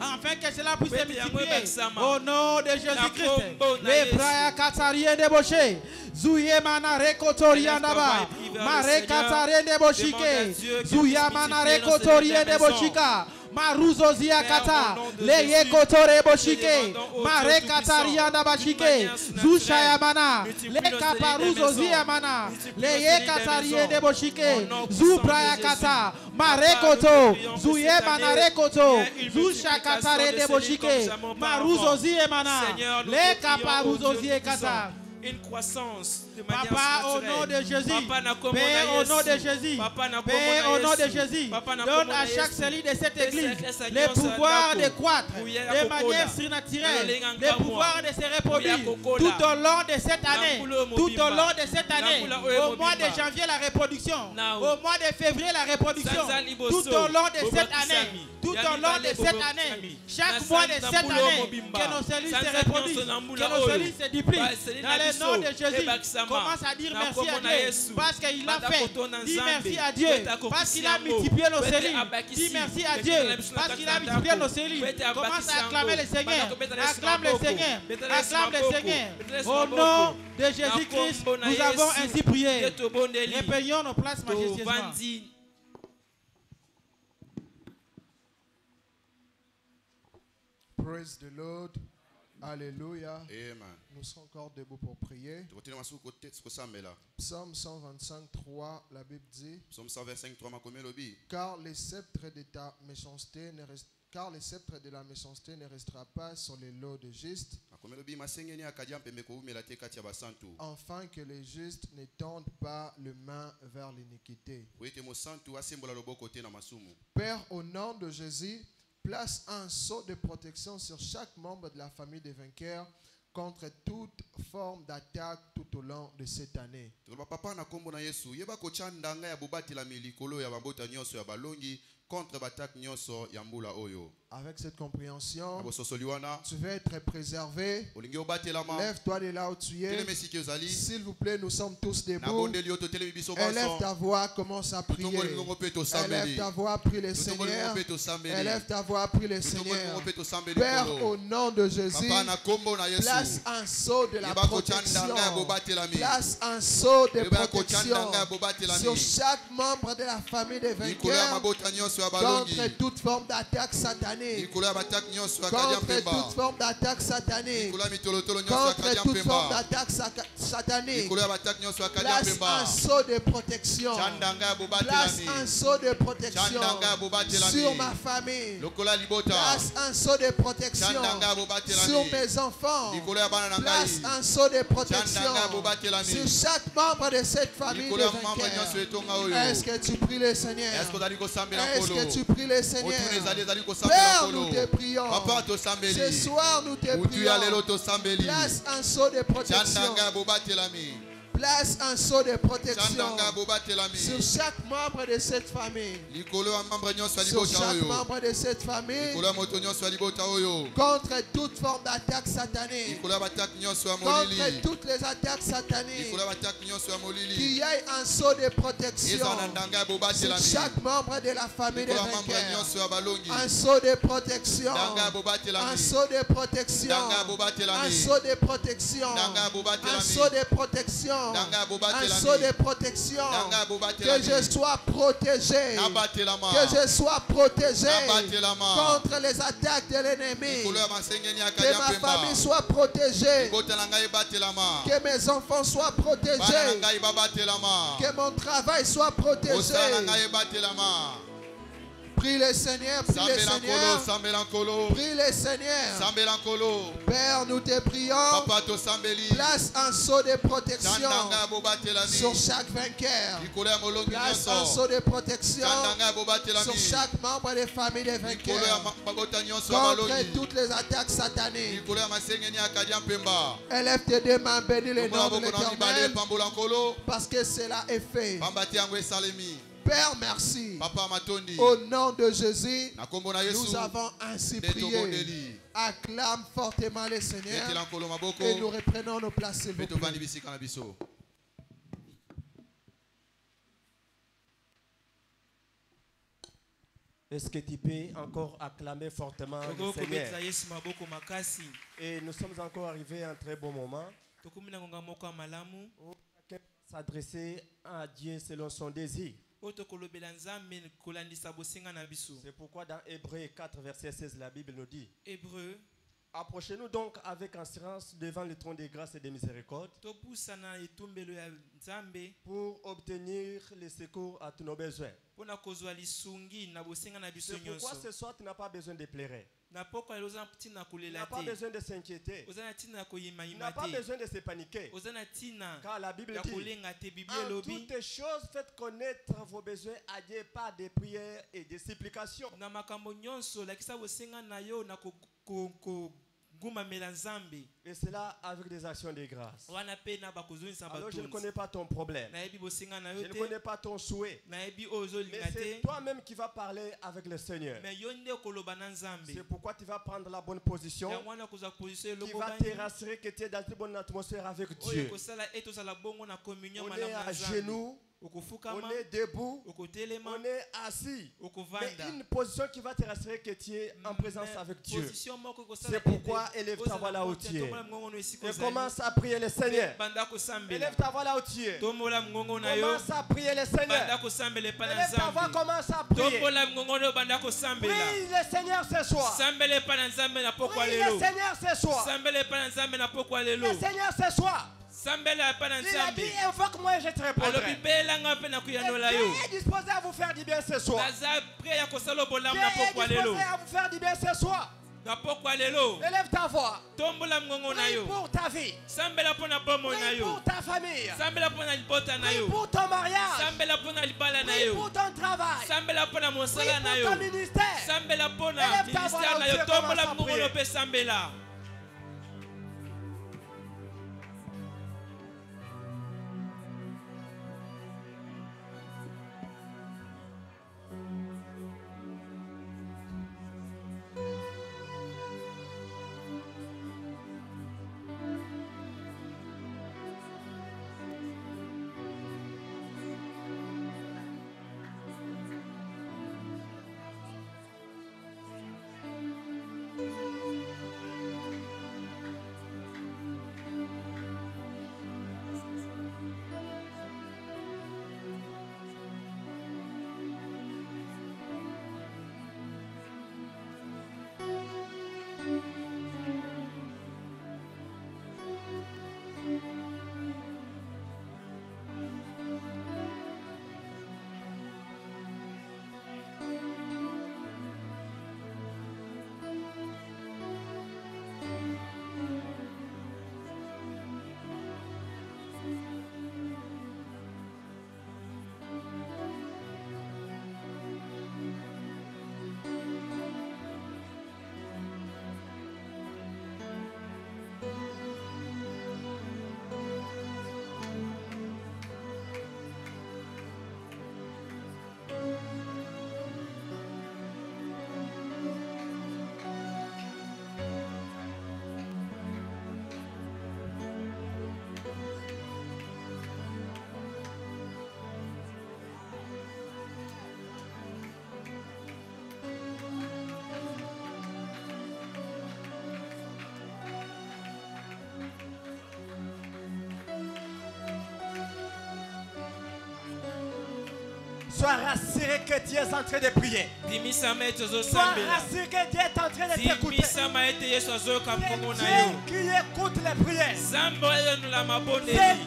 Afin que cela puisse se multiplier. Au nom de Jésus-Christ. Les bras katarien débauché. Zouye mana rekotorien d'aba. Mare katarien débauchike. Zouya mana rekotorien débauchika. Maruzo ziakata le yekotore boshike mare katarianda bashike zushayamana le kaparuzo ziamana le yekatariende boshike zubrayakata marekoto zuyemana rekoto zushakatarende boshike maruzo ziemana le kaparuzo ziekata. Une croissance de manière Papa, au nom de Jésus. Père, au nom de Jésus. Père, au nom de Jésus. Donne à chaque cellule de cette église le pouvoir de croître de manière surnaturelle, le pouvoir de se reproduire tout au long de cette année. Tout au long de cette année. Au mois de janvier, la reproduction. Au mois de février, la reproduction. Tout au long de cette année. Tout au long de cette année. Chaque mois de cette année, que nos cellules se reproduisent. Que nos cellules se duplient. Dans le nom de Jésus, commence à dire merci à Dieu parce qu'il l'a fait. Dis merci à Dieu parce qu'il a multiplié nos cellules. Dis merci à Dieu parce qu'il a multiplié nos cellules. Commence à acclamer le Seigneur. Acclame le Seigneur. Acclame le Seigneur. Au nom de Jésus-Christ, nous avons ainsi prié. Repayons nos places majestueusement. Praise the Lord. Alléluia. Amen. Nous sommes encore debout pour prier. Psaume 125, 3, la Bible dit: Car les sceptres de ta méchanceté ne restent, car les sceptres de la méchanceté ne restera pas sur les lots de justes, afin que les justes ne tendent pas le main vers l'iniquité. Père, au nom de Jésus, place un sceau de protection sur chaque membre de la famille des vainqueurs contre toute forme d'attaque tout au long de cette année. Avec cette compréhension, tu vas être préservé. Lève-toi de là où tu es. S'il vous plaît, nous sommes tous debout. Élève ta voix, commence à prier. Élève ta voix, prie le Seigneur. Élève ta voix, prie le Seigneur. Père, au nom de Jésus, place un sceau de la protection. Place un sceau de protection sur chaque membre de la famille des vainqueurs contre toute forme d'attaque satanique. Contre toute forme d'attaque satanique. Contre toute forme d'attaque satanique. Place un sceau de protection. Place un sceau de protection sur ma famille. Place un sceau de protection sur mes enfants. Place un sceau de protection sur chaque membre de cette famille de vainqueurs. Est-ce que tu pries le Seigneur? Est-ce que tu pries le Seigneur? Père, nous te prions. Ce soir, nous te prions. Place un sceau de protection. Place un sceau de protection sur chaque membre de cette famille. Sur chaque membre de cette famille. Contre toute forme d'attaque satanique. Contre toutes les attaques sataniques. Qu'il y ait un sceau de protection sur chaque membre de la famille des vainqueurs. Un sceau de protection. Un sceau de protection. Un sceau de protection. Un sceau de protection. Un sceau de protection. Que je sois protégé. Que je sois protégé contre les attaques de l'ennemi. Que ma famille soit protégée. Que mes enfants soient protégés. Que mon travail soit protégé. Prie le Seigneur, prie le Seigneur. Prie le Seigneur. Père, nous te prions. Place un sceau de protection sur chaque vainqueur. Place un sceau de protection sur chaque membre des familles des vainqueurs. Contre toutes les attaques sataniques. Élève tes deux mains, bénis le nom de l'Éternel. Parce que cela est fait. Père, merci. Au nom de Jésus, nous avons ainsi prié. Acclame fortement le Seigneur et nous reprenons nos places. Est-ce que tu peux encore acclamer fortement le Seigneur? Et nous sommes encore arrivés à un très bon moment. S'adresser à Dieu selon son désir. C'est pourquoi dans Hébreux 4, verset 16, la Bible nous dit: approchez-nous donc avec assurance devant le trône de grâce et de miséricorde pour obtenir le secours à tous nos besoins. C'est pourquoi ce soir tu n'as pas besoin de pleurer. Tu n'as pas besoin de s'inquiéter. Tu n'as pas besoin de se paniquer. Car la Bible dit: en toutes choses, faites connaître vos besoins à Dieu par des prières et des supplications. Et cela avec des actions de grâce. Alors je ne connais pas ton problème. Je ne connais pas ton souhait. Mais c'est toi-même qui vas parler avec le Seigneur. C'est pourquoi tu vas prendre la bonne position. Qui va te rassurer que tu es dans une bonne atmosphère avec Dieu. On est à genoux. On est debout, on est assis, mais une position qui va te rassurer que tu es en présence avec Dieu. C'est pourquoi élève ta voix là où tu es et commence à prier le Seigneur. Élève ta voix là où tu es. Commence à prier le Seigneur. Élève ta voix, commence à prier. Prie le Seigneur ce soir. Prie le Seigneur ce soir. Le Seigneur ce soir. Il a dit: invoque-moi et je te répondrai. Dieu est disposé à vous faire du bien ce soir. Dieu est disposé à vous faire du bien ce soir. Élève ta voix. Prie pour ta vie. Prie pour ta famille. Prie pour ton mariage. Prie pour ton travail. Prie pour ton ministère. Élève ta voix là où tu es, commence à prier. Sois rassuré que Dieu est en train de prier. Sois rassuré que Dieu est en train de t'écouter. C'est Dieu qui écoute les prières. C'est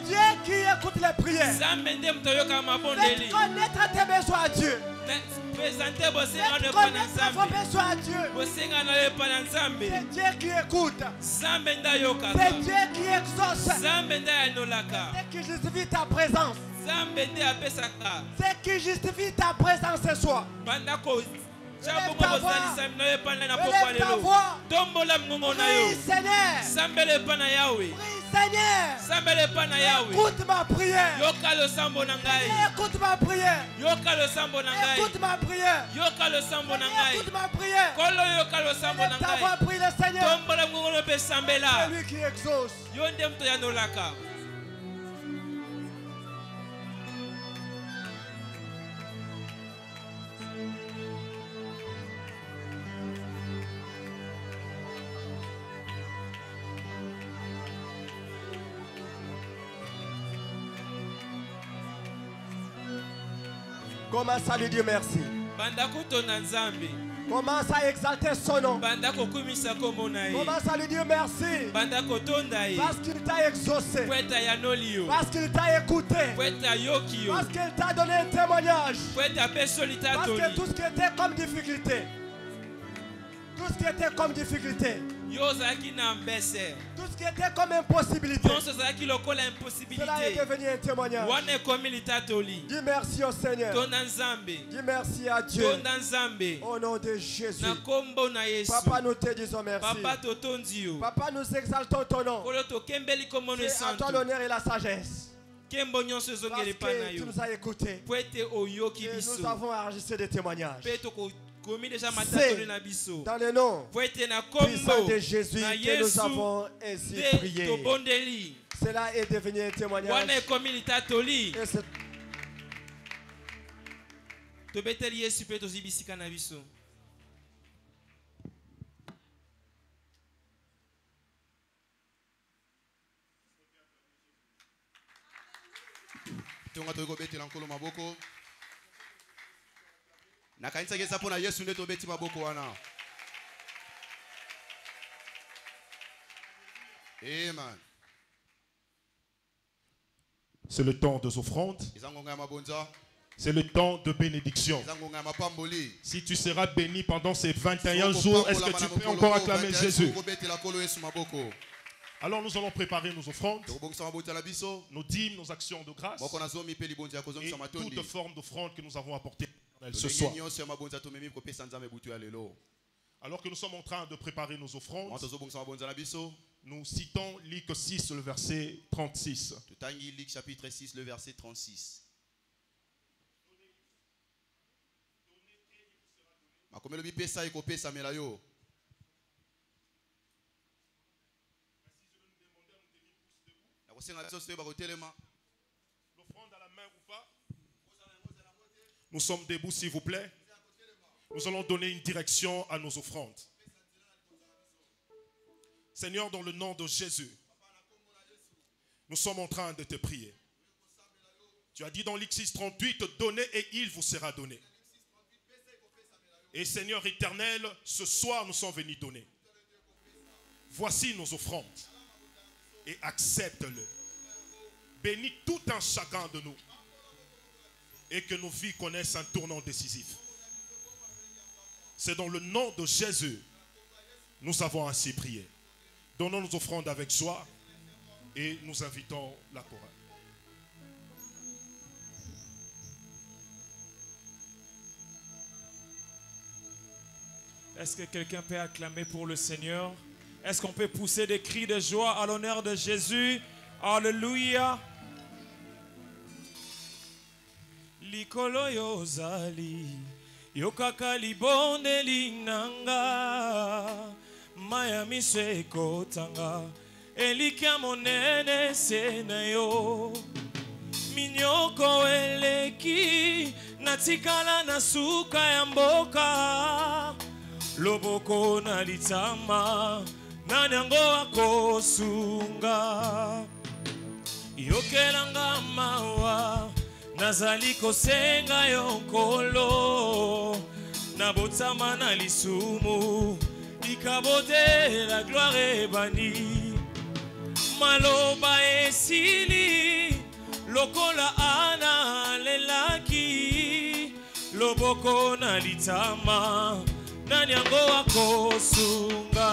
Dieu qui écoute les prières. Faites connaître tes besoins à Dieu. Faites connaître vos besoins à Dieu. C'est Dieu qui écoute. C'est Dieu qui exauce. C'est qui justifie ta présence. C'est qui justifie ta présence ce soir. Élève ta voix. Prie, Seigneur. Prie, Seigneur. Écoute ma prière. Écoute ma prière. Écoute ma prière. Écoute ma prière. Élève ta voix, prie le Seigneur. C'est lui qui exauce. Commence à lui dire merci. Commence à exalter son nom. Commence à lui dire merci. Parce qu'il t'a exaucé. Parce qu'il t'a écouté. Parce qu'il t'a donné un témoignage. Parce que tout ce qui était comme difficulté. Tout ce qui était comme difficulté. Tout ce qui était comme impossibilité. Cela est devenu un témoignage. Dis merci au Seigneur. Dis merci à Dieu. Au nom de Jésus. Papa, nous te disons merci. Papa, nous exaltons ton nom. C'est à toi l'honneur et la sagesse. Parce que tu nous as écoutés. Et nous avons enregistré des témoignages. C'est dans le nom puissant de Jésus que nous avons ainsi prié. Cela est devenu un témoignage. Amen. C'est le temps des offrandes. C'est le temps de bénédiction. Si tu seras béni pendant ces 21 jours, est-ce que tu peux encore acclamer Jésus? Alors nous allons préparer nos offrandes, nos dîmes, nos actions de grâce et toute forme d'offrande que nous avons apportée ce soir. Alors que nous sommes en train de préparer nos offrandes, nous citons Luc 6, le verset 36. Luc chapitre 6, le verset 36. L'offrande à la main ou pas? Nous sommes debout, s'il vous plaît. Nous allons donner une direction à nos offrandes. Seigneur, dans le nom de Jésus, nous sommes en train de te prier. Tu as dit dans Luc 6, 38, donnez et il vous sera donné. Et Seigneur éternel, ce soir nous sommes venus donner. Voici nos offrandes. Et accepte-le. Bénis tout un chacun de nous. Et que nos vies connaissent un tournant décisif. C'est dans le nom de Jésus nous avons ainsi prié. Donnons nos offrandes avec joie et nous invitons la chorale. Est-ce que quelqu'un peut acclamer pour le Seigneur? Est-ce qu'on peut pousser des cris de joie à l'honneur de Jésus? Alléluia. Likolo yozali yokaka libonde linanga maya miswe kotanga elika monene senayo minyoko eleki natikala na suka ya mboka loboko na litama nanyango akosunga yokelanga mawa nazali kosenga yo nkolo na botama na lisumu ikabote la gloire ebani maloba esili lokola ana lelaki loboko na litama nani yango akosunga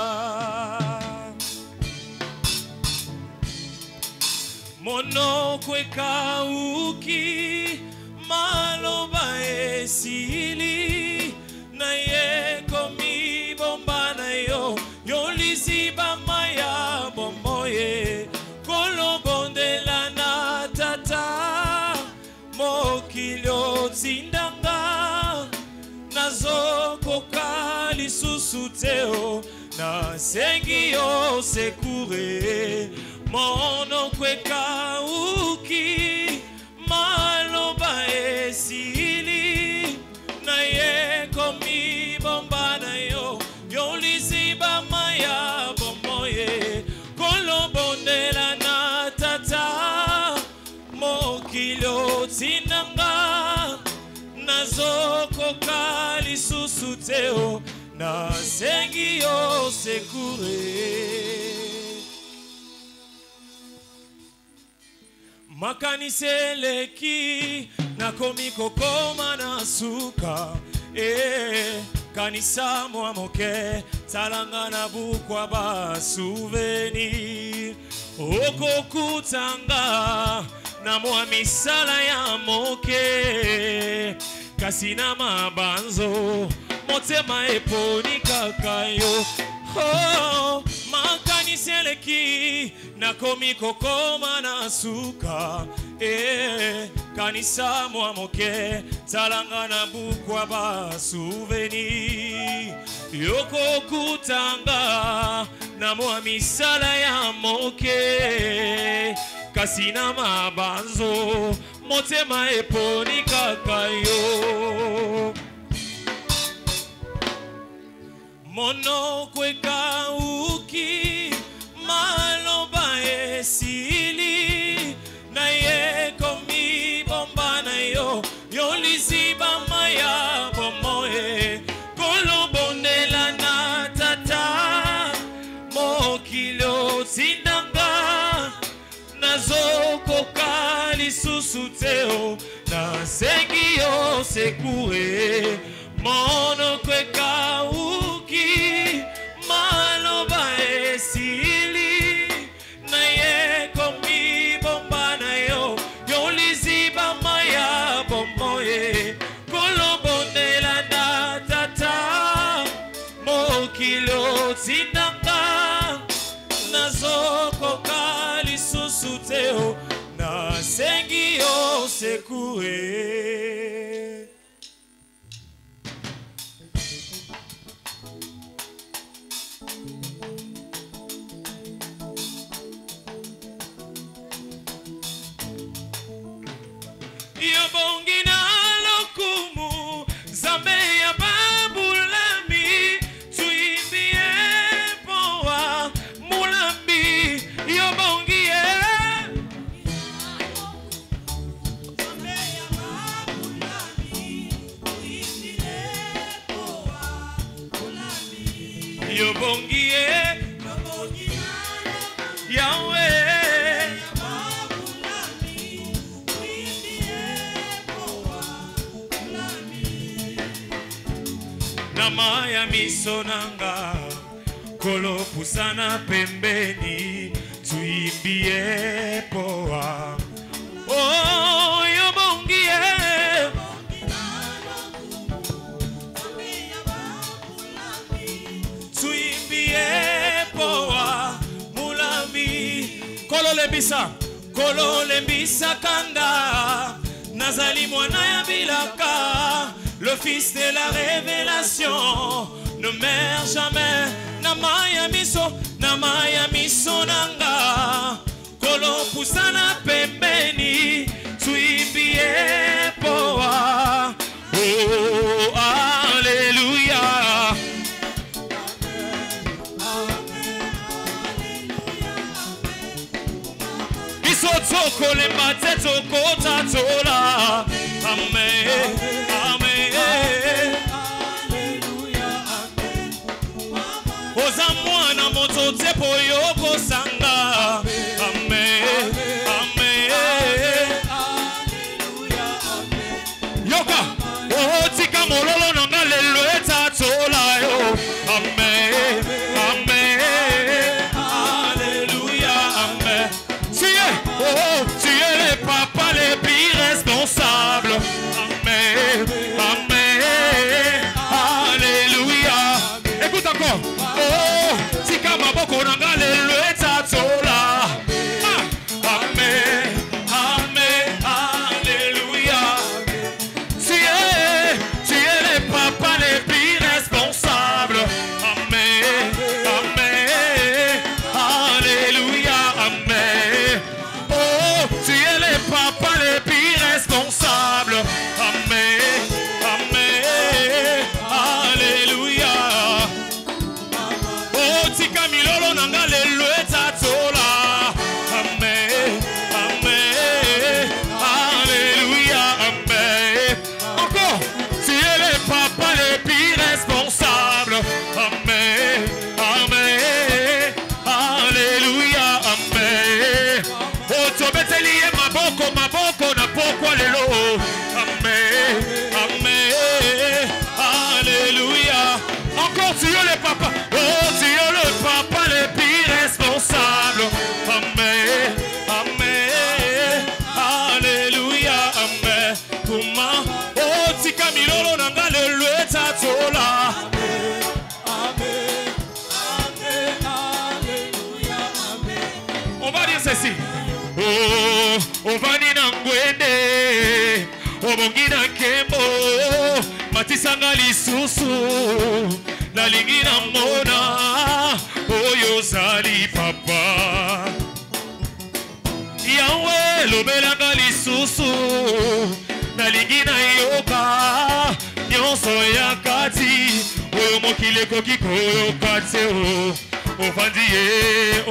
monoko ekauki maloba esili na ye komi bomba na yo yolisiba maya bomboye kolobondela na tata mokilio tindanga nazokoka lisusu teo nasengi yo sekure monoko ekauki maloba esili na ye komi bomba na yo yolisiba maya bomboye kolobondela na tata mokilio tinanga nazokoka lisusu teo nasengi yo sekure makaniseleki nakomi kokoma na suka kanisa mwa moke talanga na bukwa ba souvenir okokutanga na mwa misala ya moke kasi na mabanzo motema eponi kaka yo makaniseleki nakomi kokoma na suka kanisa mwa moke talanga na bukwa ba souvenir yokokutanga na mwa misala ya moke kasi na mabanzo motema eponi kaka yo monoko ekauki maloba esili na ye komi bomba na yo yolisiba maya bomoe kolobondela na tata mokilio tindanga nazokoka lisusu teo nasengi yo sekure monoko ekauki maloba esili na ye komi bomba na yo yolisiba maya bomboye kolobondela na tata mokilio tindanga nazokoka lisusu teo nasengi yo sekure yobongi na lokumu zambe ya babulami tuimbie poa mulambi yobongi zambe ya babulami tuimbie poa mulambi yobongi Yahweh Namaya misonanga kolo pusana pembeni tuimbie poa oh yobongie tuimbie poa mulami kolo lembisa kanda nazali mwana ya bilaka le fils de la révélation ne meurt jamais. Namaya miso nanga kolo pusana pembeni tuimbie poa oh alléluia biso toko le mateto kota tola mama otika milolo nanga lelo etatola. On va dire ceci. Oh, on va dire nangwende, obongi na kembo, matisanga lisusu, na lingi na mona, oyo zali papa. Yawe lobelanga lisusu, na lingi na yoka, nyonso ya kati, oyo mokile koki koyoka te o. Ovandie,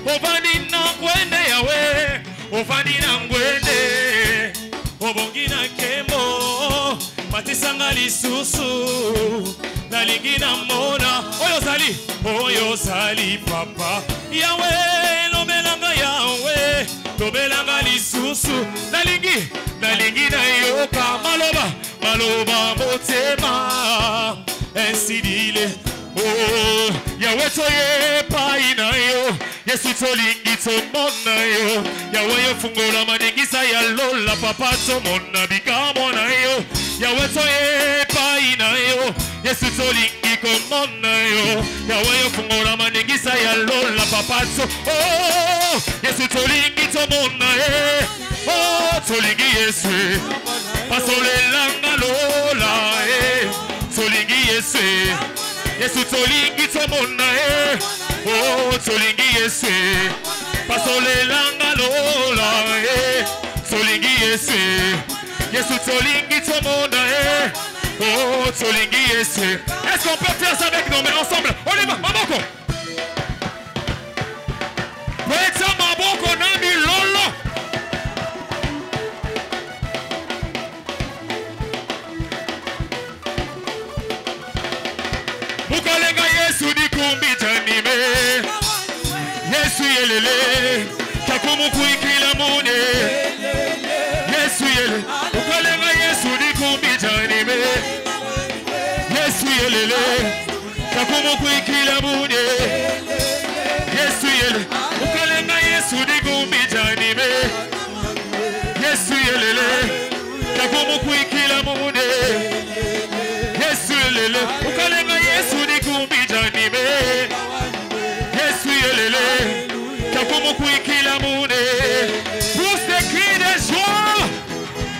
ovandi na ngwende yawe, ovandi na ngwende, obongi na kembo, matisanga lisusu, na lingi na mona, oyo zali papa. Yawe, lobelanga yawe, lobelanga lisusu, na lingi na yoka, maloba motema, ainsi dile. Oh, Yahweh toye paina yo, Yesu tolingi tomona yo, Yahweh fungola maningisa ya lola papa tomona bikamona yo, Yahweh toye paina yo, Yesu tolingi komona yo, Yahweh fungola maningisa ya lola papa to. Oh, Yesu tolingi tomona oh, tolingi Yesu, pasole langa lola tolingi Yesu. Yesu tolingi tomona oh tolingi Yesu pasole langa lola tolingi Yesu Yesu tolingi tomona oh tolingi Yesu. Est-ce qu'on peut faire ça avec nous mais ensemble? On y va, maboko. Weta maboko nami lolo. Mukalenga Yesu dikumbi janime Yesu yelele Kakumu kuikila mune Yesu yelele Mukalenga Yesu dikumbi janime Yesu yelele Kakumu kuikila mune Yesu yelele Mukalenga Yesu dikumbi janime Yesu yelele Kakumu kuikila mune Yesu yelele Mukalenga Yesu dikumbi janime Yesu yelele Kakumu kuikila mune. Pousse des cris de joie.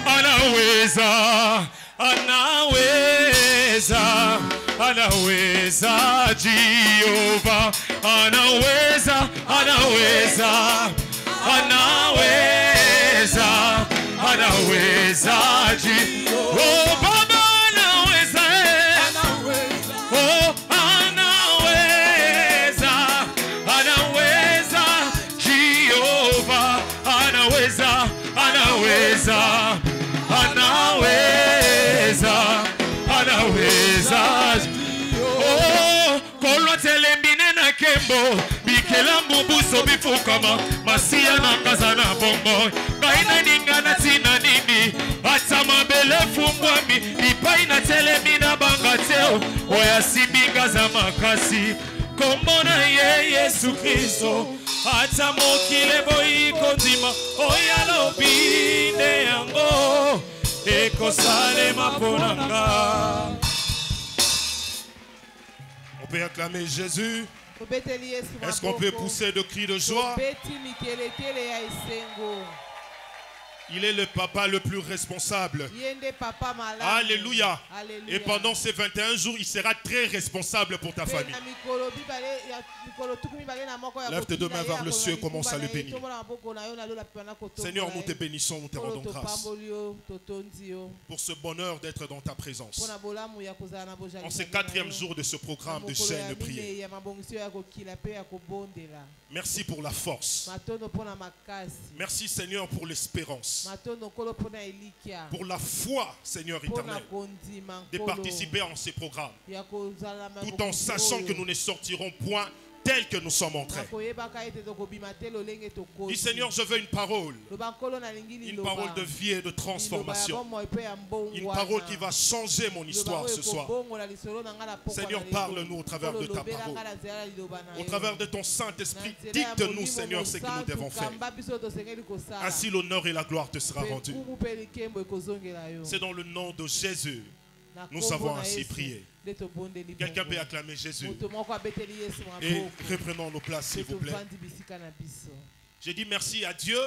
Anaweza, anaweza, anaweza Jehova. Anaweza, anaweza, anaweza, anaweza Jehova. Oh Baba anaweza, oh anaweza, anaweza Jehova. Anaweza, anaweza, anaweza, anaweza. Oh, kolwa telembine na kembo bikela mbubuso bifukama masia na kazana bongo ngaina ningana tina nini hata mabele fumbwami ipaina telemina bangateo oya sibinga za makasi kombona ye Yesu Kristo hata mokile boiko nzima oya lobine yango eko sale maponanga. On peut acclamer Jésus. Est-ce qu'on peut pousser de cris de joie? Il est le papa le plus responsable. Alléluia. Et pendant ces 21 jours, il sera très responsable pour ta famille. Lève tes deux mains vers le ciel et commence à le bénir. Seigneur, nous te bénissons, nous te rendons grâce pour ce bonheur d'être dans ta présence. En ce 4e jour de ce programme de chaîne de prière. Merci pour la force. Merci Seigneur pour l'espérance. Pour la foi, Seigneur éternel, de participer en ces programmes, tout en sachant que nous ne sortirons point tel que nous sommes entrés. Dis Seigneur, je veux une parole de vie et de transformation. Une parole qui va changer mon histoire ce soir. Seigneur, parle-nous au travers de ta parole. Au travers de ton Saint-Esprit, dicte-nous, Seigneur, ce que nous devons faire. Ainsi l'honneur et la gloire te sera rendue. C'est dans le nom de Jésus. Nous avons ainsi prié. Quelqu'un peut acclamer Jésus. Et reprenons nos places, s'il vous plaît. J'ai dit merci à Dieu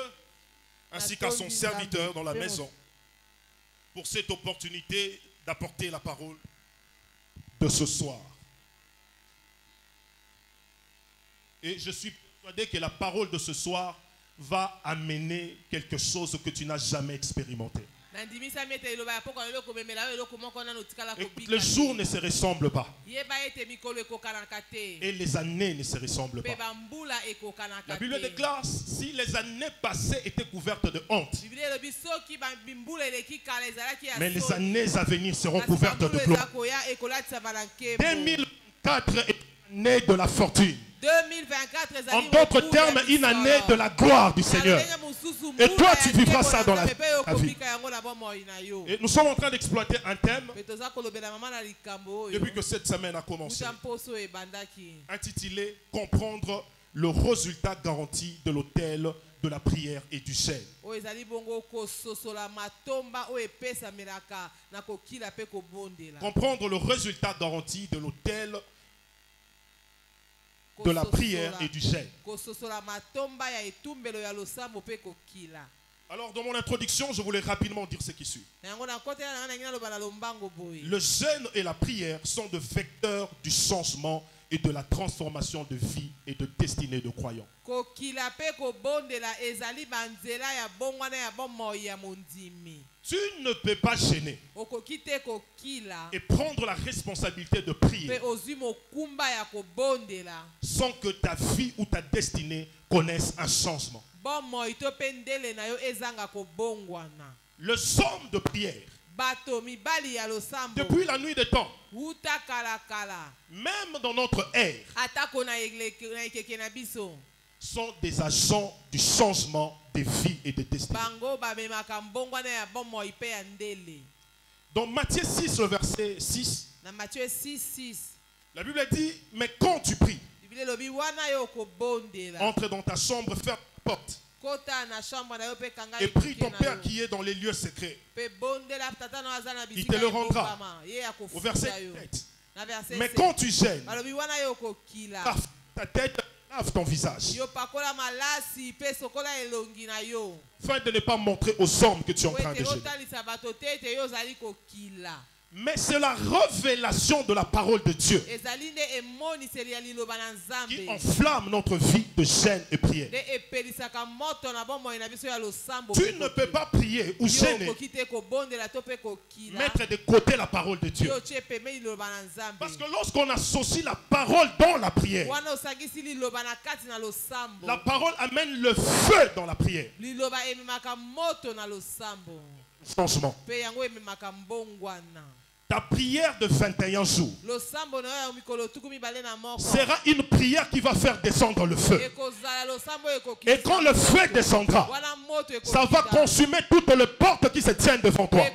ainsi qu'à son serviteur dans la maison pour cette opportunité d'apporter la parole de ce soir. Et je suis persuadé que la parole de ce soir va amener quelque chose que tu n'as jamais expérimenté. Les jours ne se ressemblent pas. Et les années ne se ressemblent pas. La Bible déclare si les années passées étaient couvertes de honte, mais les années à venir seront couvertes de gloire. 2004 est l'année de la fortune. 2024, en d'autres termes, une année de la gloire du Seigneur. Et toi, tu vivras ça dans la vie. Et nous sommes en train d'exploiter un thème depuis que cette semaine a commencé, intitulé « Comprendre le résultat garanti de l'autel de la prière et du jeûne ». Comprendre le résultat garanti de l'autel de la prière et du jeûne. Alors dans mon introduction, je voulais rapidement dire ce qui suit. Le jeûne et la prière sont des vecteurs du changement et de la transformation de vie et de destinée de croyants. Tu ne peux pas gêner et prendre la responsabilité de prier sans que ta vie ou ta destinée connaisse un changement. Le somme de prière, depuis la nuit des temps, même dans notre ère, sont des agents du changement de vie et de destinée. Dans Matthieu 6, le verset 6, la Bible dit, mais quand tu pries, entre dans ta chambre, ferme la porte et prie ton Père qui est dans les lieux secrets. Il te le rendra. Au verset 7. Mais quand tu gênes, lave ta tête, lave ton visage, afin de ne pas montrer aux hommes que tu es en train de gêner. Mais c'est la révélation de la parole de Dieu qui enflamme notre vie de jeûne et prière. Tu ne peux pas prier ou gêner, mettre de côté la parole de Dieu. Parce que lorsqu'on associe la parole dans la prière, la parole amène le feu dans la prière. Changement. Ta prière de 21 jours sera une prière qui va faire descendre le feu. Et quand le feu descendra, ça va consumer toutes les portes qui se tiennent devant toi.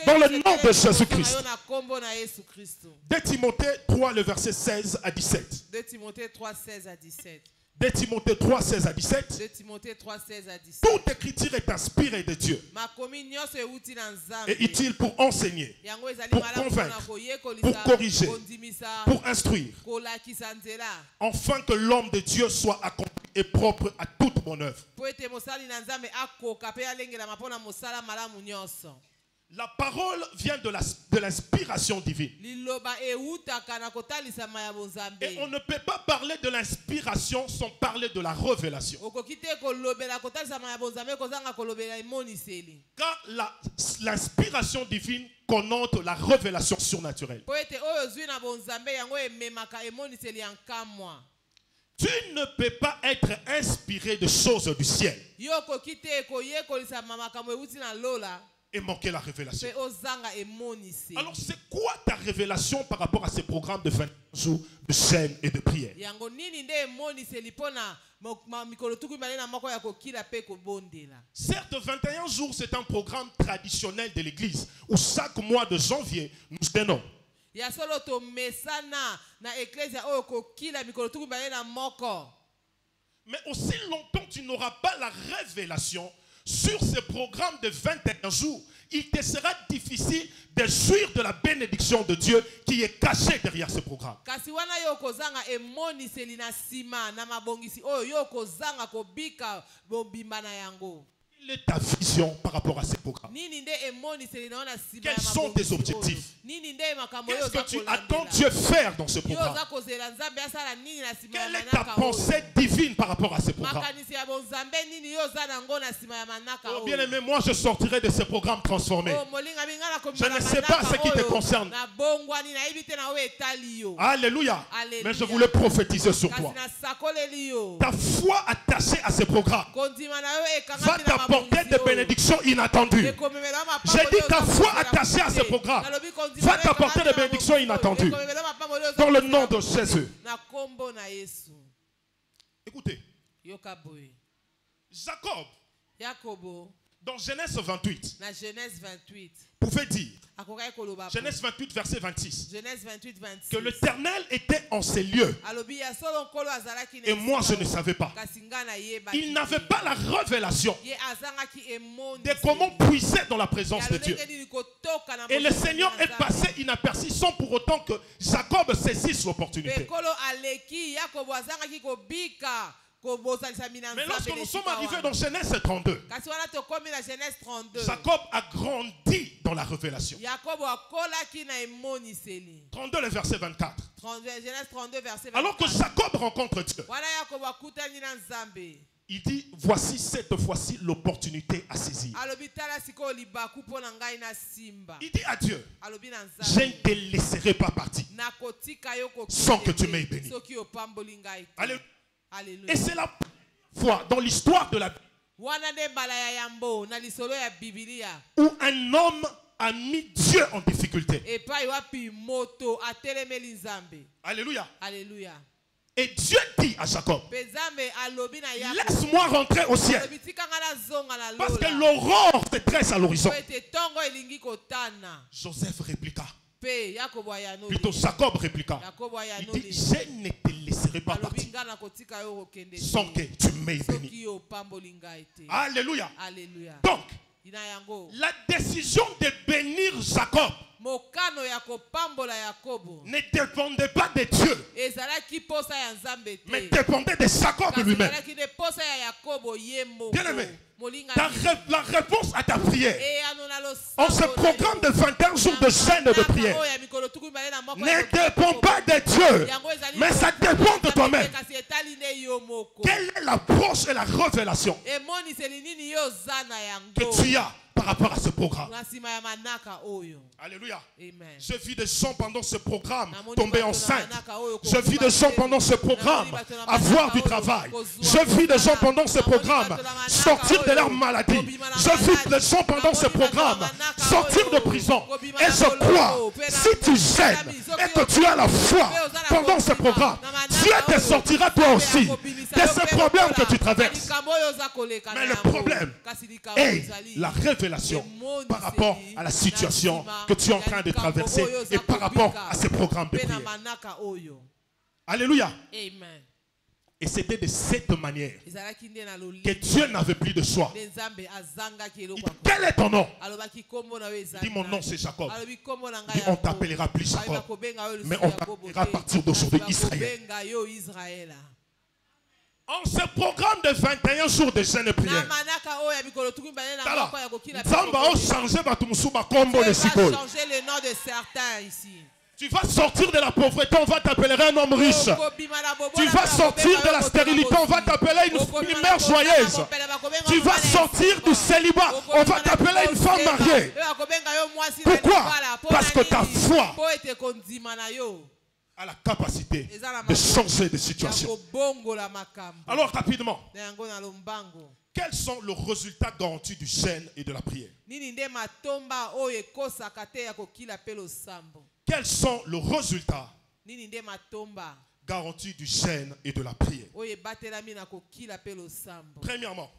Dans le nom de Jésus-Christ. 2 Timothée 3, le verset 16 à 17. 2 Timothée 3, 16 à 17. 2 Timothée 3, 16 à 17. 2 Timothée 3, 16 à 17. Toute écriture est inspirée de Dieu et utile pour enseigner, pour convaincre, pour corriger, pour instruire, afin que l'homme de Dieu soit accompli et propre à toute bonne œuvre. La parole vient de l'inspiration divine. Et on ne peut pas parler de l'inspiration sans parler de la révélation. Car l'inspiration divine connote la révélation surnaturelle. Tu ne peux pas être inspiré de choses du ciel et manquer la révélation. Alors c'est quoi ta révélation par rapport à ces programmes de 21 jours de jeûne et de prière? Certes, 21 jours c'est un programme traditionnel de l'église où chaque mois de janvier nous tenons. Mais aussi longtemps tu n'auras pas la révélation sur ce programme de 21 jours, il te sera difficile de jouir de la bénédiction de Dieu qui est cachée derrière ce programme. Quelle est ta vision par rapport à ces programmes? Quels sont tes objectifs? Qu'est-ce que tu attends Dieu faire dans ce programme? Quelle est ta pensée divine par rapport à ce programme? Oh, bien aimé, moi je sortirai de ce programme transformé. Je ne sais pas ce qui te concerne. Alléluia. Mais je voulais prophétiser sur toi. Ta foi attachée à ce programme va t'apporter des bénédictions inattendues. J'ai dit ta foi attachée à ce programme va t'apporter des bénédictions inattendues. Dans le nom de Jésus. Écoutez. Jacob, dans Genèse 28, pouvait dire, Genèse 28, verset 26, que l'Éternel était en ces lieux. Et moi, je ne savais pas. Il n'avait pas la révélation de comment puiser dans la présence de Dieu. Et le Seigneur est passé inaperçu sans pour autant que Jacob saisisse l'opportunité. Mais lorsque nous sommes arrivés dans Genèse 32, Jacob a grandi dans la révélation. 32, le verset 24. Alors que Jacob rencontre Dieu, il dit, voici cette fois-ci l'opportunité à saisir. Il dit à Dieu, je ne te laisserai pas partir sans que tu m'aies béni. Alléluia. Et c'est la fois dans l'histoire de la Bible où un homme a mis Dieu en difficulté. Alléluia. Et Dieu dit à Jacob, laisse-moi rentrer au ciel, parce que l'aurore se dresse à l'horizon. Joseph répliqua, plutôt Jacob répliqua, il dit, je ne te laisserai pas partir sans que tu m'aies béni. Alléluia. Donc, la décision de bénir Jacob ne dépendait pas de Dieu, mais dépendait de Jacob lui-même. Bien aimé, la réponse à ta prière en ce programme de 21 jours de jeûne de prière ne dépend pas de Dieu, mais ça dépend de toi-même. Quelle est l'approche et la révélation que tu as par rapport à ce programme? Alléluia. Je vis des gens pendant ce programme tomber enceinte. Je vis des gens pendant ce programme avoir du travail. Je vis des gens pendant ce programme sortir de leur maladie. Je vis des gens pendant ce programme sortir de prison. Et je crois, si tu gênes et que tu as la foi pendant ce programme, Dieu te sortira toi aussi de ce problème que tu traverses. Mais le problème est la révélation par rapport à la situation que tu es en train de traverser et par rapport à ces programmes de prière. Alléluia. Et c'était de cette manière que Dieu n'avait plus de choix. Quel est ton nom? Dis, mon nom c'est Jacob. Dis, on t'appellera plus Jacob, mais on t'appellera à partir d'aujourd'hui Israël. En ce programme de 21 jours de jeûne et prière, tu vas sortir de la pauvreté, on va t'appeler un homme riche. Tu vas sortir de la stérilité, on va t'appeler une mère joyeuse. Tu vas sortir du célibat, on va t'appeler une femme mariée. Pourquoi? Parce que ta foi a la capacité de changer de situation. Alors rapidement, Quels sont les résultats garantis du jeûne et de la prière? Quels sont les résultats garantis du jeûne et de la prière? Premièrement,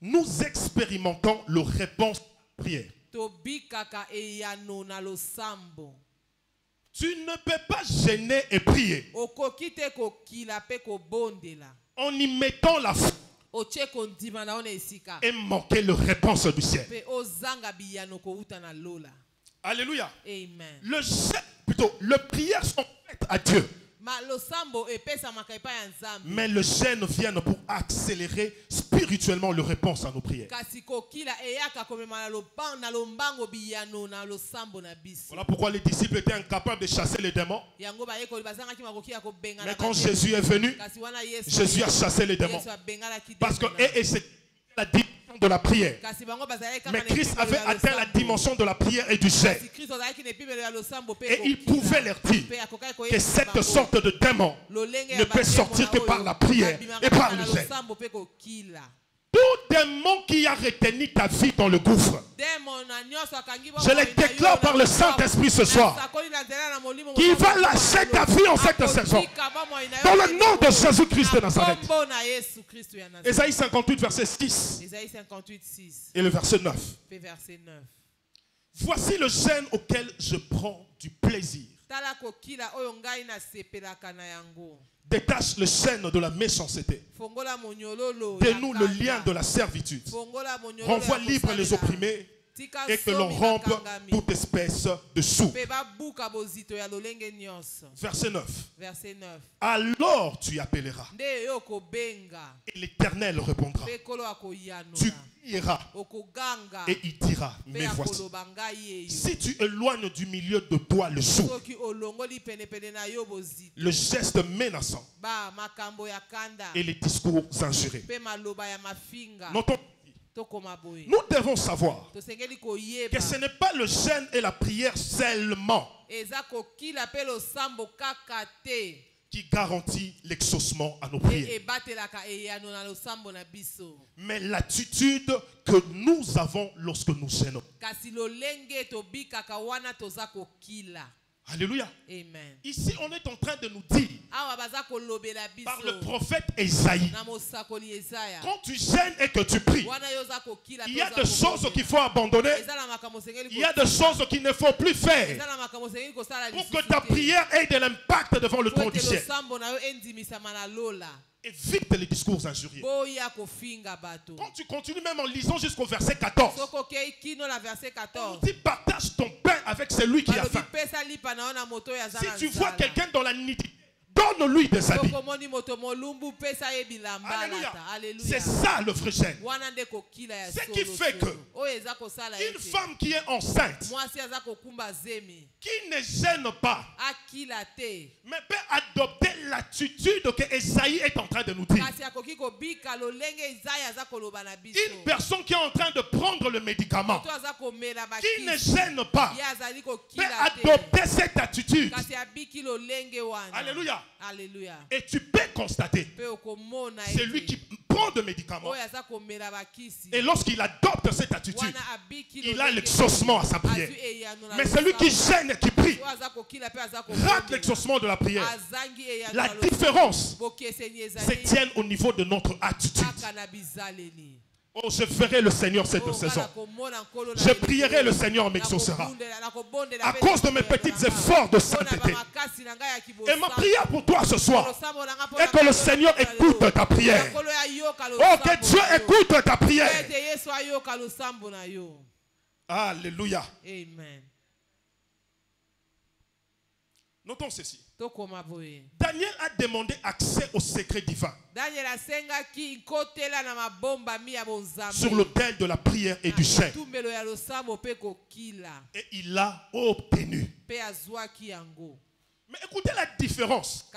nous expérimentons la réponse à la prière. Tu ne peux pas jeûner et prier en y mettant la foi et manquer la réponse du ciel. Alléluia. Amen. Le jeûne, plutôt, les prières sont faites à Dieu. Mais le jeûne vient pour accélérer spirituellement la réponse à nos prières. Voilà pourquoi les disciples étaient incapables de chasser les démons. Mais quand Jésus est venu, Jésus a chassé les démons. Parce que c'est la dimension de la prière. Mais Christ avait atteint la dimension de la prière et du jeûne. Et il pouvait leur dire que cette sorte de démon ne peut sortir que par la prière et par le jeûne. Tout démon qui a retenu ta vie dans le gouffre, je le déclare par le Saint-Esprit ce soir, qui va lâcher ta vie en cette saison. Dans le nom de Jésus-Christ de Nazareth. Ésaïe 58, verset 6. Et le verset 9. Voici le jeûne auquel je prends du plaisir. Détache le chaîne de la méchanceté. Dénoue le lien de la servitude. Renvoie libre les opprimés et que l'on rompe toute espèce de sou. Verset 9. Alors tu appelleras et l'Éternel répondra. Tu crieras et il dira, mais voici. Si tu éloignes du milieu de toi le sou, le geste menaçant et les discours injurieux. Nous devons savoir que ce n'est pas le jeûne et la prière seulement qui garantit l'exaucement à nos prières, mais l'attitude que nous avons lorsque nous jeûnons. Alléluia. Amen. Ici, on est en train de nous dire par le prophète Esaïe, quand tu gênes et que tu pries, il y a des choses qu'il faut abandonner, il y a des choses qu'il ne faut plus faire pour que ta prière ait de l'impact devant le trône du ciel. Évite les discours injurieux. Quand tu continues même en lisant jusqu'au verset 14, on dit partage ton pain avec celui qui a faim. Si tu vois quelqu'un dans la nudité, donne-lui des habits. Alléluia. C'est ça le vrai jeûne. Ce qui fait que une femme qui est enceinte, qui ne gêne pas, mais peut adopter l'attitude que Esaïe est en train de nous dire. Une personne qui est en train de prendre le médicament, qui ne gêne pas, peut adopter cette attitude. Alléluia. Alléluia. Et tu peux constater, c'est lui qui prend de médicaments. Et lorsqu'il adopte cette attitude, il a l'exaucement à sa prière. Mais celui qui gêne et qui prie rate l'exaucement de la prière. La différence se tient au niveau de notre attitude. Oh, je ferai le Seigneur cette saison. Je prierai le Seigneur m'exaucera. À cause de mes petits efforts de sainteté. Et ma prière pour toi ce soir est que le Seigneur écoute ta prière. Oh, que Dieu écoute ta prière. Alléluia. Amen. Notons ceci. Daniel a demandé accès au secret divin sur l'autel de la prière et du jeûne. Et il l'a obtenu. Mais écoutez la différence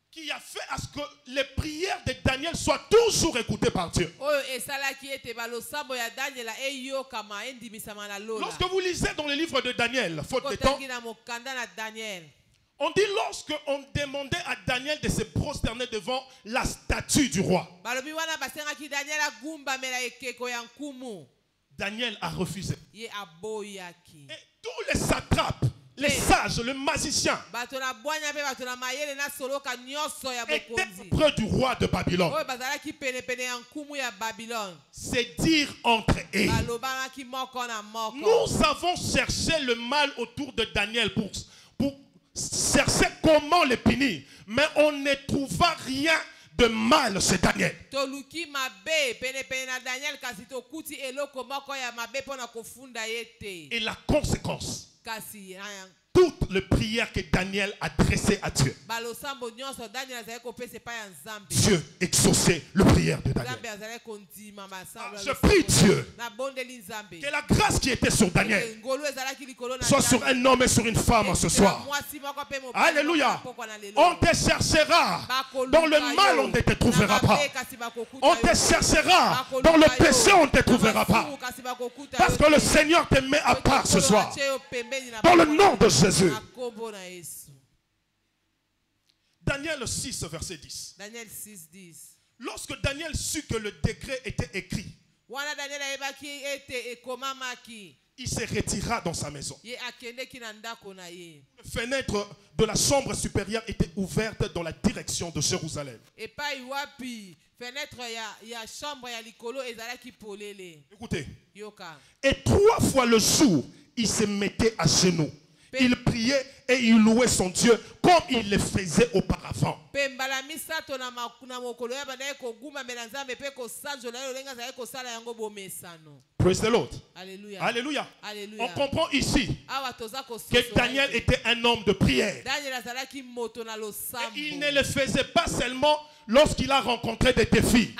qui a fait à ce que les prières de Daniel soient toujours écoutées par Dieu. Lorsque vous lisez dans le livre de Daniel, faute de temps, On dit lorsque on demandait à Daniel de se prosterner devant la statue du roi. Daniel a refusé. Et tous les satrapes, les sages, les magiciens étaient près du roi de Babylone. C'est dire entre eux. Nous avons cherché le mal autour de Daniel pour chercher comment le punir. Mais on ne trouva rien de mal chez Daniel. Et la conséquence, toutes les prières que Daniel adressait à Dieu, Dieu exauçait le prière de Daniel. Je prie Dieu que la grâce qui était sur Daniel soit sur un homme et sur une femme ce soir. Alléluia. On te cherchera dans le mal, on ne te trouvera pas. On te cherchera dans le péché, on ne te trouvera pas. Parce que le Seigneur te met à part ce soir. Dans le nom de Jésus. Daniel 6, verset 10. Daniel 6, 10. Lorsque Daniel sut que le décret était écrit, il se retira dans sa maison. Les fenêtres de la chambre supérieure étaient ouvertes dans la direction de Jérusalem. Écoutez. Et 3 fois le jour, il se mettait à genoux. Il priait et il louait son Dieu comme il le faisait auparavant. Praise the Lord. Alléluia. Alléluia. On comprend ici que Daniel était un homme de prière. Et il ne le faisait pas seulement lorsqu'il a rencontré des défis.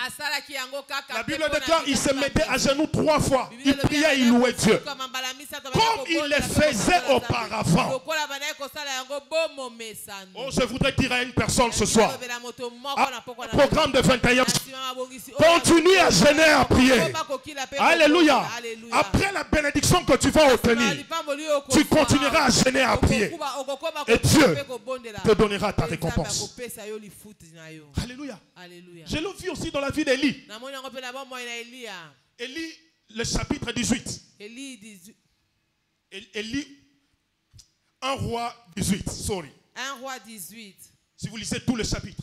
La Bible déclare qu'il se mettait à genoux 3 fois. Il priait et il louait Dieu. Comme il le faisait auparavant. Oh, je voudrais dire à une personne ce soir, un programme de 21, continue à jeûner, à prier. Alléluia. Après la bénédiction que tu vas obtenir, tu continueras à jeûner, à prier. Et Dieu te donnera ta récompense. Alléluia. Je l'ai vu aussi dans la vie d'Élie. Élie, le chapitre 18. Élie, 1 roi 18, sorry. 1 roi 18. Si vous lisez tout le chapitre.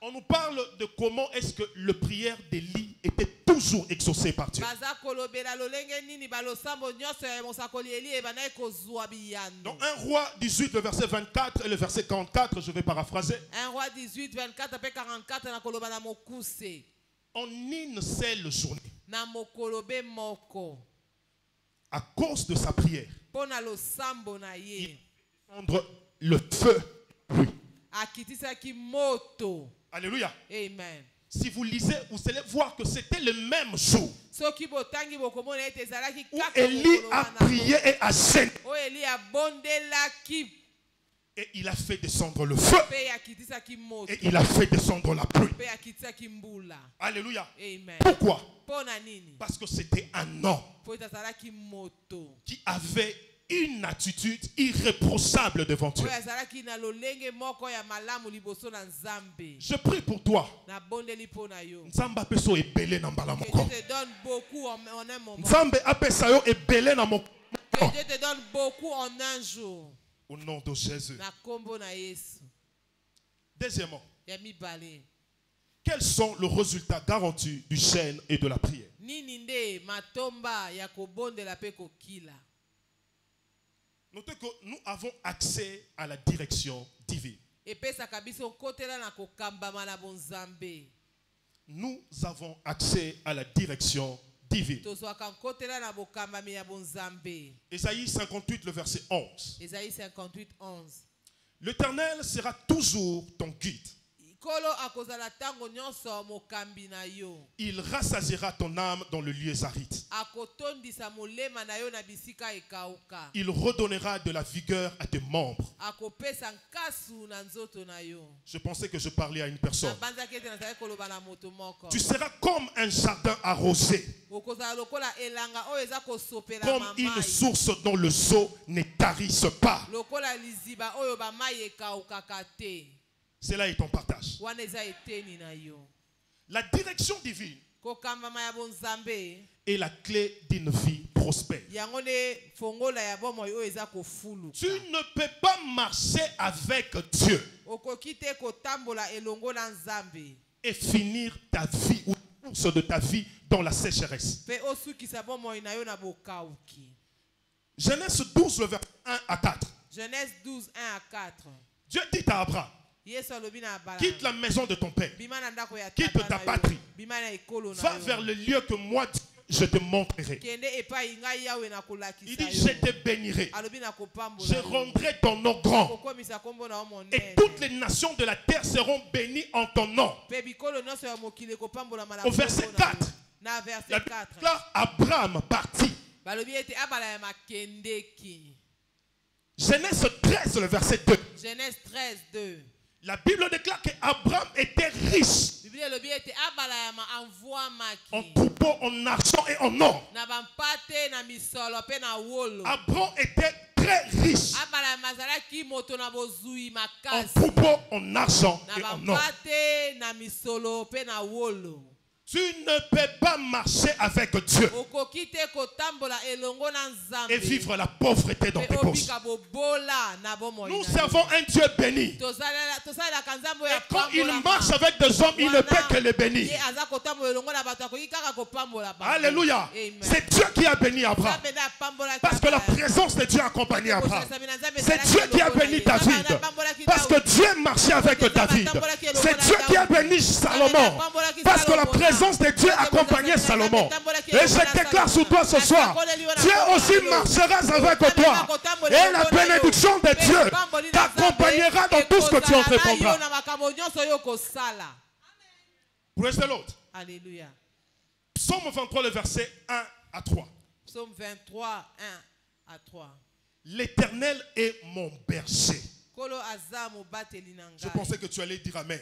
On nous parle de comment est-ce que la prière d'Élie était toujours exaucée par Dieu. Dans 1 roi 18, le verset 24 et le verset 44, je vais paraphraser. 1 roi 18, 24 et 44. En une seule journée, à cause de sa prière, il prendre le feu. Oui. Alléluia. Amen. Si vous lisez, vous allez voir que c'était le même jour où Élie a prié et a jeûné. Et il a fait descendre le feu. Et il a fait descendre la pluie. Alléluia. Amen. Pourquoi? Parce que c'était un homme qui avait une attitude irréprochable devant Dieu. Je prie pour toi. Nzambe apeso ebele na mbala moko. Nzambe apesa yo ebele na moko. Dieu te donne beaucoup en un jour. Au nom de Jésus. Deuxièmement, quels sont les résultats garantis du jeûne et de la prière? Notez que nous avons accès à la direction divine. Nous avons accès à la direction divine. Ésaïe 58, le verset 11. Ésaïe 58, 11. L'Éternel sera toujours ton guide. Il rassasiera ton âme dans le lieu aride. Il redonnera de la vigueur à tes membres. Je pensais que je parlais à une personne. Tu seras comme un jardin arrosé. Comme une source dont le seau ne tarisse pas. Cela est ton partage. La direction divine est la clé d'une vie prospère. Tu ne peux pas marcher avec Dieu et finir ta vie ou la course de ta vie dans la sécheresse. Genèse 12, le verset 1 à 4. Genèse 12, 1 à 4. Dieu dit à Abraham, quitte la maison de ton père, quitte ta patrie, va vers le lieu que moi je te montrerai. Il dit, je te bénirai, je rendrai ton nom grand, et toutes les nations de la terre seront bénies en ton nom. Au verset 4, la Bible déclare Abraham partit. Genèse 13, le verset 2. Genèse 13, 2. La Bible déclare qu'Abraham était riche en troupeaux, en argent et en or. Abraham était très riche en troupeaux, en argent et en or. Tu ne peux pas marcher avec Dieu et vivre la pauvreté dans tes poches. Nous servons un Dieu béni. Et quand il marche avec des hommes, il ne peut que les bénir. Alléluia. C'est Dieu qui a béni Abraham. Parce que la présence de Dieu a accompagné Abraham. C'est Dieu qui a béni David. Parce que Dieu marchait avec David. C'est Dieu qui a béni Salomon. Parce que la présence de Dieu accompagnait Salomon. Et je déclare sur toi ce soir, Dieu aussi marchera avec toi. Et la bénédiction de Dieu t'accompagnera dans tout ce que tu entreprendras. Praise the Lord. Alléluia. Psaume 23, le verset 1 à 3. Psaume 23, 1 à 3. L'Éternel est mon berger. Je pensais que tu allais dire Amen.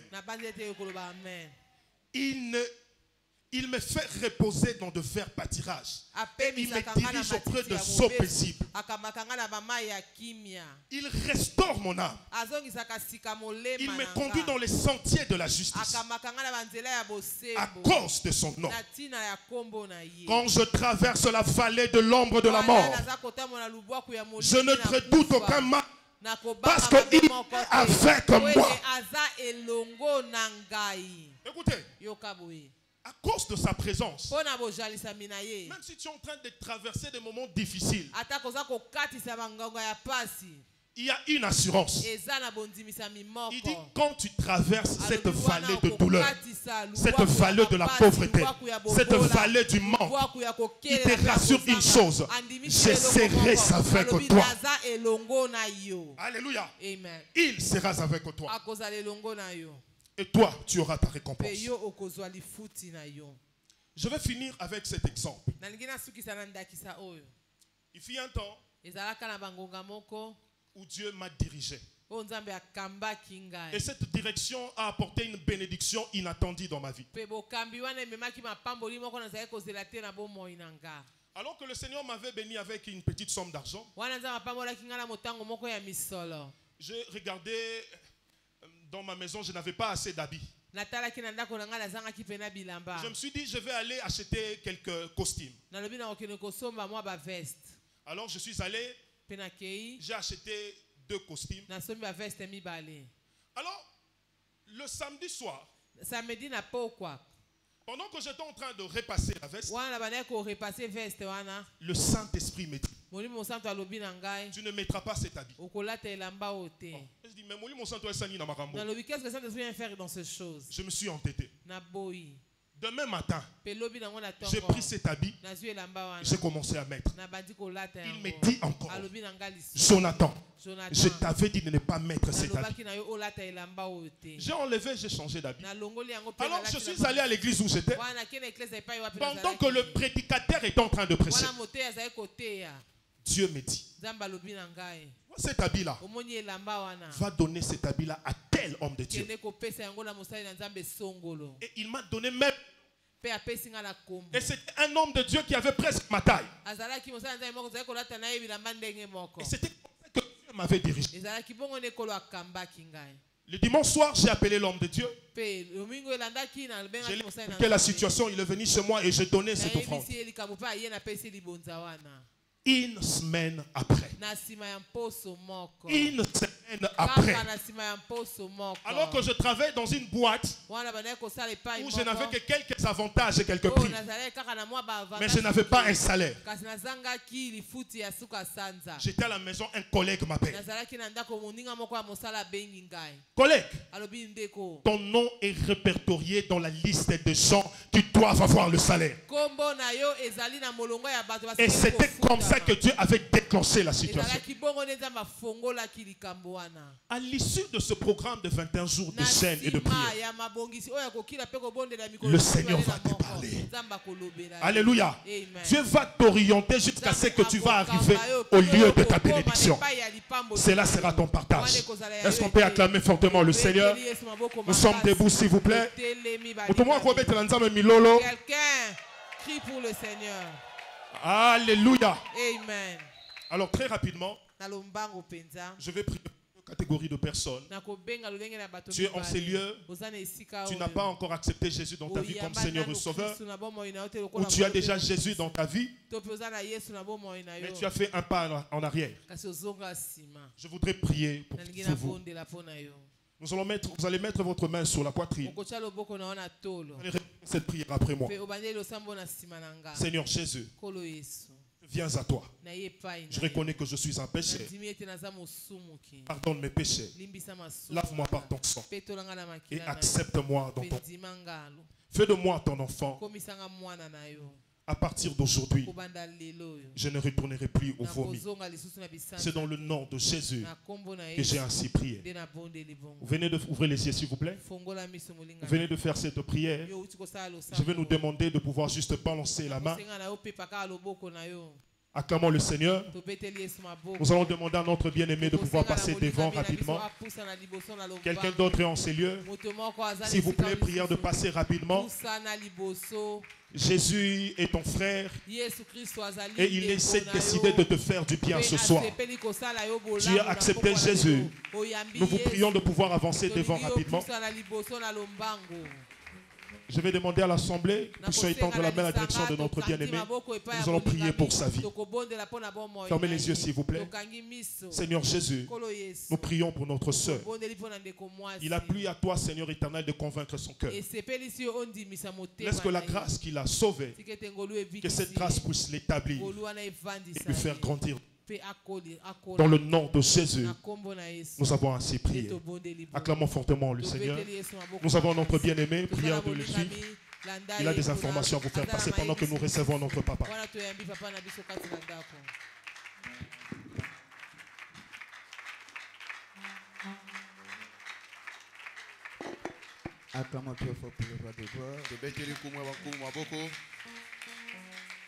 Il me fait reposer dans de verts pâtirages. Et il me dirige auprès de eaux paisibles. Il restaure mon âme. Il me conduit dans les sentiers de la justice à cause de son nom. Quand je traverse la vallée de l'ombre de la mort, je ne redoute aucun mal parce qu'il est avec moi. Écoutez. À cause de sa présence, même si tu es en train de traverser des moments difficiles, il y a une assurance. Il dit, quand tu traverses cette vallée de douleur, cette vallée de la pauvreté, cette vallée du manque, il te rassure une chose: je serai avec toi. Alléluia. Il sera avec toi. Et toi, tu auras ta récompense. Je vais finir avec cet exemple. Il fut un temps où Dieu m'a dirigé. Et cette direction a apporté une bénédiction inattendue dans ma vie. Alors que le Seigneur m'avait béni avec une petite somme d'argent, j'ai regardé dans ma maison, je n'avais pas assez d'habits. Je me suis dit, je vais aller acheter quelques costumes. Alors je suis allé, j'ai acheté 2 costumes. Alors, le samedi soir, pendant que j'étais en train de repasser la veste, le Saint-Esprit me dit, tu ne mettras pas cet habit. Je dis, mais qu'est-ce que le Saint-Esprit vient faire dans ces choses? Je me suis entêté. Demain matin, j'ai pris cet habit, j'ai commencé à mettre. Il me dit encore, Jonathan, je t'avais dit de ne pas mettre cet habit. J'ai enlevé, j'ai changé d'habit. Alors je suis allé à l'église où j'étais. Pendant que le prédicateur était en train de prêcher, Dieu me dit, cet habit-là, va donner cet habit-là à tel homme de Dieu. Et il m'a donné même Et c'était un homme de Dieu qui avait presque ma taille. Et c'était comme ça que Dieu m'avait dirigé. Le dimanche soir, j'ai appelé l'homme de Dieu. J'ai expliqué la situation, il est venu chez moi et j'ai donné cette offrande. Une semaine après. Une semaine après. Alors que je travaillais dans une boîte où je n'avais que quelques avantages et quelques prix. Mais je n'avais pas un salaire. J'étais à la maison, un collègue m'appelle. Collègue, ton nom est répertorié dans la liste des gens qui doivent avoir le salaire. Et c'était comme ça que Dieu avait déclenché la situation. À l'issue de ce programme de 21 jours de chaîne et de prière, le Seigneur va te parler. Alléluia. Dieu va t'orienter jusqu'à ce que tu vas arriver au lieu de ta bénédiction. Cela sera ton partage. Est-ce qu'on peut acclamer fortement le Seigneur? Nous sommes debout, s'il vous plaît. Quelqu'un crie pour le Seigneur. Alléluia. Amen. Alors très rapidement, je vais prier pour une catégorie de personnes. Tu es en ces lieux, tu n'as pas encore accepté Jésus dans ta vie comme Seigneur et Sauveur, ou tu as déjà Jésus dans ta vie, mais tu as fait un pas en arrière. Je voudrais prier pour vous. Vous allez mettre votre main sur la poitrine. Vous allez répéter cette prière après moi. Seigneur Jésus, viens à toi. Je reconnais que je suis un pécheur. Pardonne mes péchés. Lave-moi par ton sang. Et accepte-moi dans ton... Fais de moi ton enfant. À partir d'aujourd'hui, je ne retournerai plus au vomi. C'est dans le nom de Jésus que j'ai ainsi prié. Vous venez d'ouvrir les yeux, s'il vous plaît. Vous venez de faire cette prière. Je vais nous demander de pouvoir juste balancer la main. Acclamons le Seigneur. Nous allons demander à notre bien-aimé de pouvoir passer devant rapidement. Quelqu'un d'autre est en ces lieux. S'il vous plaît, prière de passer rapidement. Jésus est ton frère et il essaie de décider de te faire du bien ce soir. Tu as accepté Jésus. Nous vous prions de pouvoir avancer devant rapidement. Je vais demander à l'Assemblée que soit étendre la main à la direction de notre bien-aimé. Nous allons prier pour sa vie. Fermez les yeux, s'il vous plaît. Seigneur Jésus, nous prions pour notre sœur. Il a plu à toi, Seigneur éternel, de convaincre son cœur. Laisse que la grâce qui l'a sauvée, que cette grâce puisse l'établir et lui faire grandir. Dans le nom de Jésus, nous avons ainsi prié. Acclamons fortement le Seigneur. Nous avons notre bien-aimé, prière de lui. Il a des informations à vous faire passer pendant que nous recevons notre papa. Acclamons plus fort pour le roi de gloire.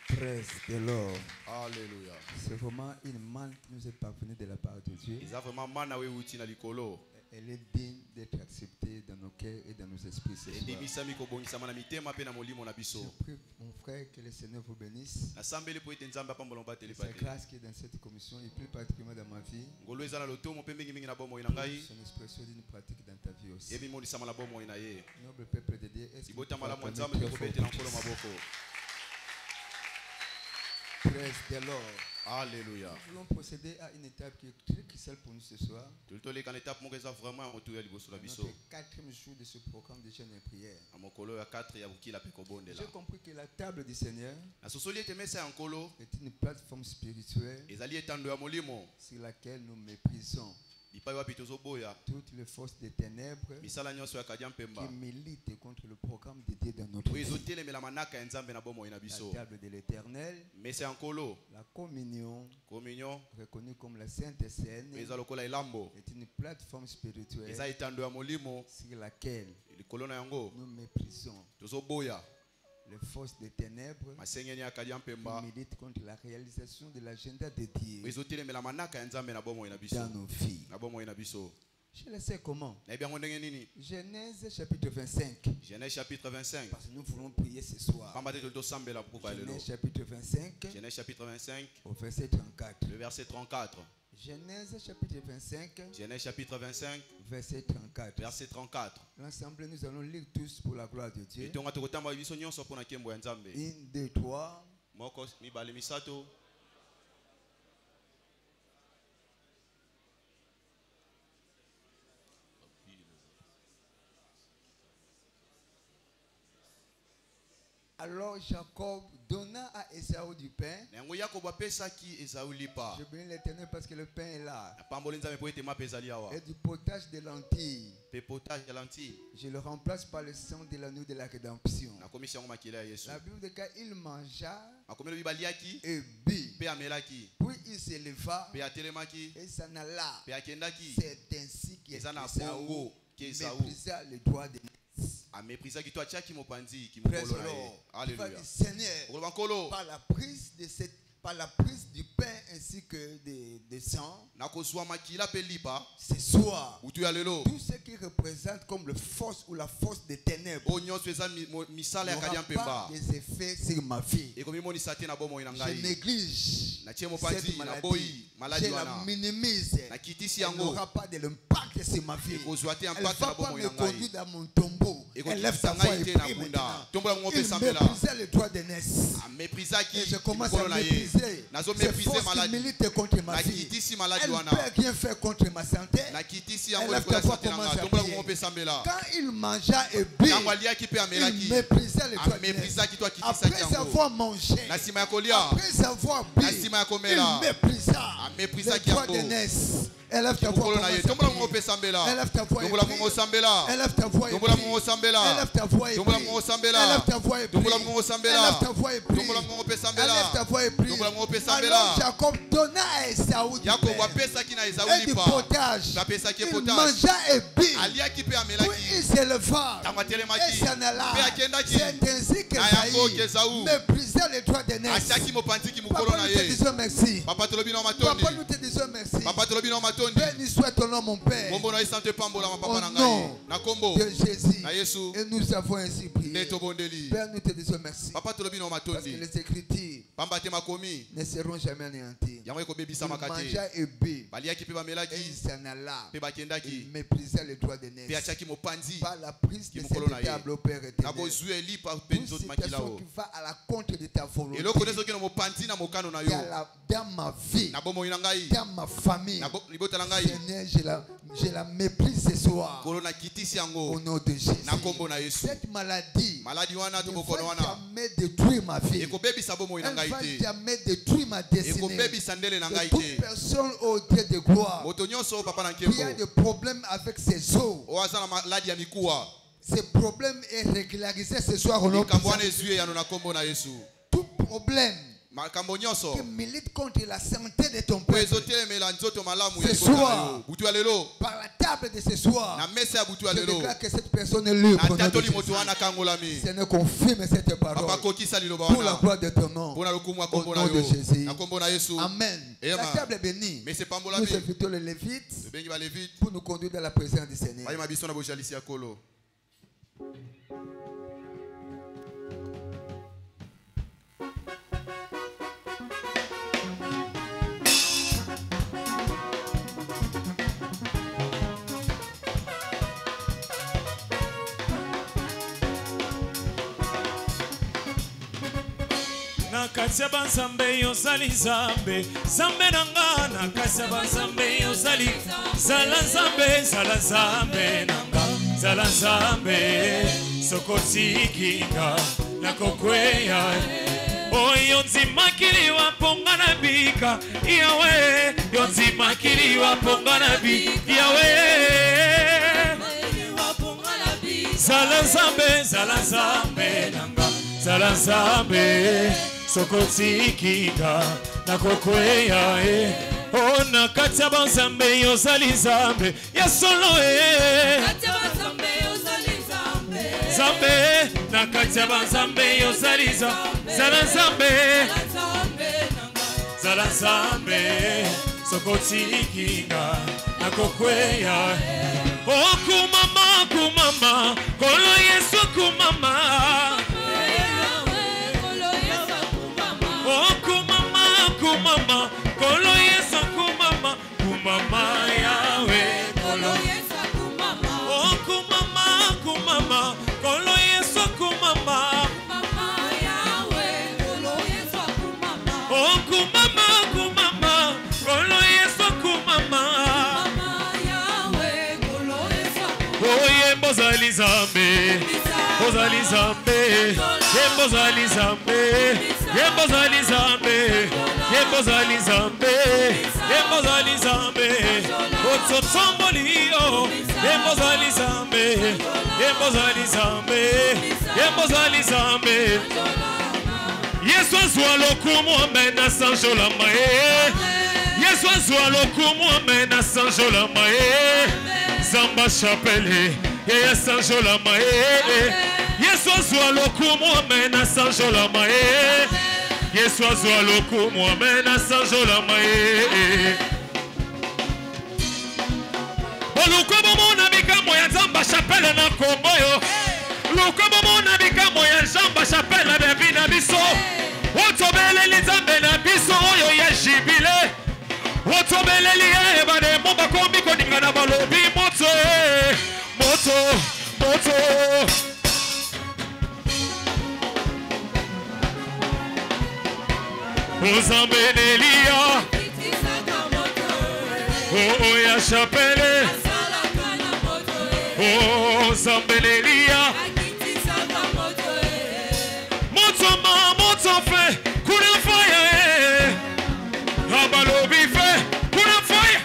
Praise the Lord. Alléluia. C'est vraiment une manne qui nous est parvenue de la part de Dieu. Elle est digne d'être acceptée dans nos cœurs et dans nos esprits ce soir. Je prie mon frère que le Seigneur vous bénisse. Sa grâce qui est dans cette commission et plus particulièrement dans ma vie. Son expression d'une pratique dans ta vie aussi. Noble peuple de Dieu, est-ce que vous Praise the Lord. Alléluia. Nous voulons procéder à une étape qui est très cruciale pour nous ce soir. Notre 4e jour de ce programme de jeûne et prière. J'ai compris que la table du Seigneur est une plateforme spirituelle sur laquelle nous méprisons toutes les forces des ténèbres qui militent contre le programme de Dieu dans notre vie. La table de l'Éternel, la communion, reconnue comme la Sainte Seine, est une plateforme spirituelle sur laquelle nous méprisons les forces des ténèbres qui militent contre la réalisation de l'agenda de Dieu dans nos vies. Je le sais comment. Genèse chapitre 25. Genèse chapitre 25. Parce que nous voulons prier ce soir. Genèse chapitre 25. Genèse chapitre 25. Au verset 34. Le verset 34. Genèse chapitre 25. Genèse chapitre 25. Verset 34. Verset 34. L'ensemble, nous allons lire tous pour la gloire de Dieu. 1, 2, 3. Alors Jacob donna à Esaü du pain. Je bénis l'Éternel parce que le pain est là. Et du potage de lentilles. Je le remplace par le sang de l'agneau de la rédemption. La Bible dit qu'il mangea et but. Puis il s'éleva et s'en alla. C'est ainsi qu'Esaü méprisa le droit de Seigneur, par la prise du pain ainsi que de sang, ce soir, tout ce qui représente comme le force ou la force des ténèbres n'aura pas des effets sur ma vie. Je néglige cette maladie, je la minimise, elle n'aura pas de l'impact sur ma vie. Elle ne va pas me conduire dans mon tombeau. Elle lève sa voix et prie maintenant. Il méprisait le droit de naissance. Et je commence à mépriser ces forces qui militent contre ma vie. Elle ne peut rien faire contre ma santé. Elle lève ta voix, commence à prier. Quand il mangea et but, il méprisait le droit de naissance. Après avoir mangé, après avoir bu, il méprisa le droit de naissance. Élève ta voix, élève ta voix et prie. Élève ta voix et prie. Élève ta voix et prie. Élève ta voix et prie. Élève ta voix et prie. Élève ta voix et prie. Alors Jacob donna à Esaü et du potage. Il mangea et but. Puis il s'éleva et s'en alla. C'est ainsi qu'Esaü méprisa les droits de naissance. Papa, nous te disons merci. Papa, nous te disons merci. Béni soit ton nom, mon Père. Au nom de Jésus. Et nous avons ainsi prié. Père, nous te disons merci. Parce que les Écritures ne seront jamais anéanties. Il mangea et bu. Et il s'en alla. Il méprisa les droits de naissance. Par la prise de cette table au Père éternel. Toute situation qui va à la contre de ta volonté. Dans ma vie. Dans ma famille. Seigneur, je la méprise ce soir. Au nom de Jésus. Cette maladie ne va jamais détruire ma vie. Elle ne va jamais détruire ma destinée. Que toute personne au Dieu de gloire qui a des problèmes avec ses os, ce problème est régularisé ce soir au nom de Jésus. Tout problème qui milite contre la santé de ton peuple. Ce soir, par la table de ce soir, je déclare que cette personne est libre. Seigneur, confirme cette parole pour la gloire de ton nom. Au nom de Jésus. Amen. La table est bénie. Nous invitons les Lévites pour nous conduire dans la présence du Seigneur. Nakasya banzambe yozali zambe zambe nanga nakasya banzambe yozali zala zambe nanga zala zambe sokotikinga nakokweya oyo nzimakili waponga na bika yawe yonzimakili waponga na bika yawe zala zambe nanga zala zambe sokotikinga nakokweya ona katya banzambe yozali zambe ya solo zambe na katya banzambe yozali zala zambe sokotikinga nakokweya. Oh kumama, kumama, kolo Yesu kumama. Oh kumama, kumama, kolo Yesu kumama, kumama yawe, kolo Yesu kumama. Oh kumama, kumama, kolo Yesu kumama, kumama yawe, kolo Yesu kumama. Oh kumama, kumama, kolo Yesu kumama, kumama yawe, kolo Yesu kumama. Oh yembozali zambe, bozali zambe, yembozali zambe. Yembozali zambe, yembozali zambe, yembozali zambe, otsotsombolio, yembozali zambe, yembozali zambe, yembozali zambe. Yesu azwa lokumu amena sanjola mae, Yesu azwa lokumu amena sanjola mae, Zamba chapele, yeya sanjola mae. Yesu azwa lokumu amena sanjola mae. Yesu azwa lokumu amena sanjola mae. Olukobo mona bikamo ya Zamba chapelle na komboyo. Lukobo mona bikamo ya Zamba chapelle na bina biso. Otobele li Zambe na biso oyo ya jibile. Otobele li ebane momba kombi koninga na balobi moto. Moto, moto. Ozambenelia, oh ya chapelle, oh Zambenelia, moto ma moto fe, kuna fire, abalobi fe, kuna fire.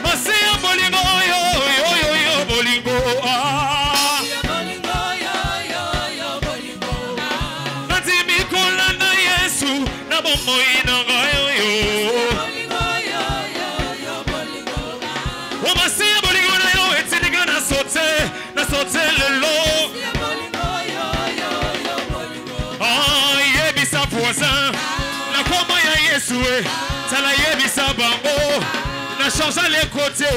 Masia bolingo yo bolingo ah. Nati mikola na Yesu na bomo inanga yo. O masia bolingo na yo etiniga na sote lelo. Ah yebisa voisin na koma ya Yesu tala yebisa bango na change les côtés.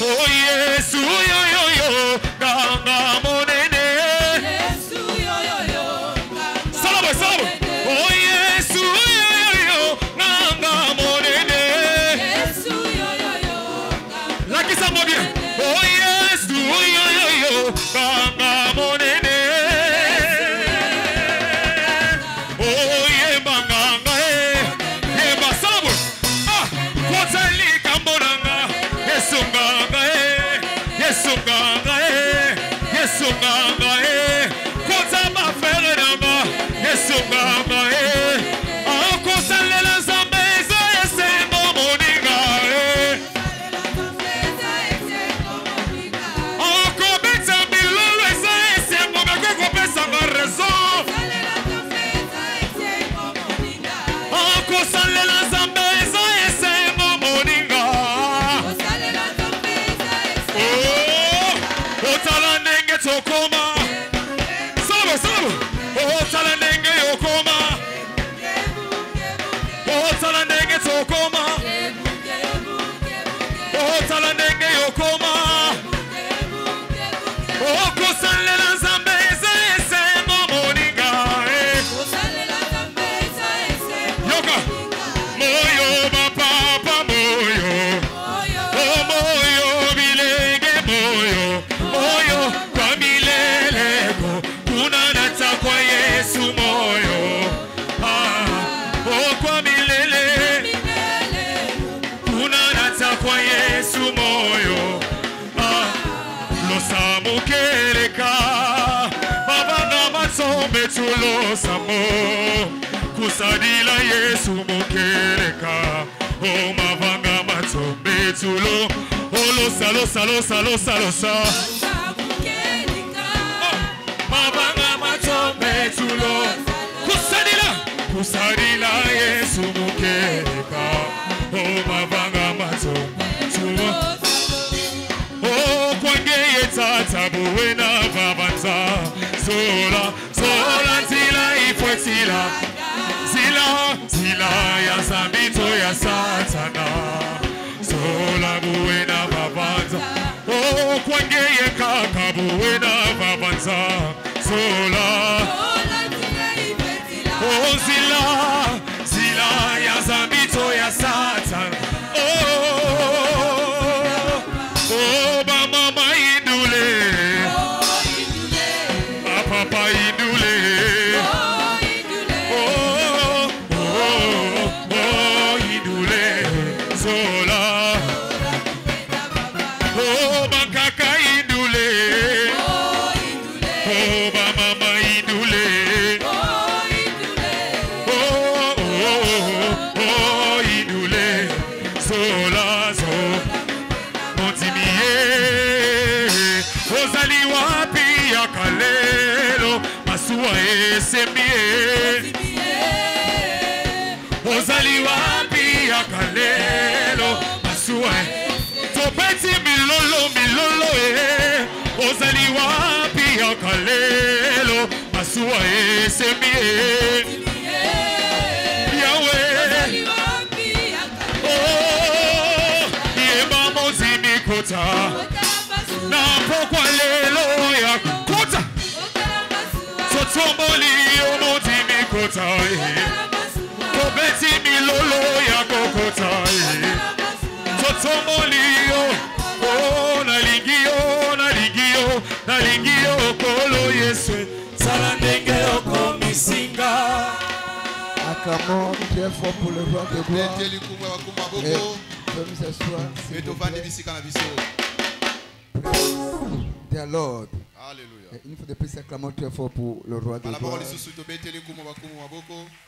Oh Yesu yo yo yo, ganga monene. Yesu yo yo yo, salabo salabo. Oh Yesu yo yo yo, ganga monene. Yesu yo yo yo, la qui ça bien. Oh Yesu yo yo yo, ganga monene. Oh yembanga yemba salabo. Ah, kotali kambonanga, Yesu ganga. Yesu ganga kota ma fere nanga Yesu ganga akosa lela zambe za esengo moninga akobeta bilolo za esengo bakoko pesa ma raison akosa lela zambe za esengo moninga otala nenge tokoma sabo sabo otala nenge yokoma otala nenge tokoma otala nenge yokoma okosalela Nzambe eza esengo moninga yoka moyo bapapa moyo moyo bilenge moyo moyo kwa mileleko kuna nata kwa Yesu moyo kwa milele kuna nata kwa Yesu moyo losa mukereka babanga matsombe tulosamo kusadila Yesu mukereka o mavanga matsombe tulo losa losa losa losa losa mavanga matsombe tulo kusadila Yesu mukereka o mavanga matsombe tulo oh kwangeye tata buwena babanza sola sola tila kwangeye kakabuena babanza sola oh zila zila ya zambito ya satan oh ba mama indule papa indule indule sola oh bakaka indule oh ba mama indule oh indule sola so montimiye ozali wapi yakalelo masuwa esemie ozali wapi yakalelo masuwa topeti milolo milolo ozali wapi yakalelo masuwa esemie yawe oh yeba mozimi kota na pokwa lelo ya kota sotomboli omozimi kota Kobeti milolo ya kokota Totomolio Oh nalingio kolo Yesu Salandenge oko misinga Acclamons très fort pour le roi de gloire. Dear Lord. Alléluia. Une fois de plus, acclamons très fort pour le roi de gloire.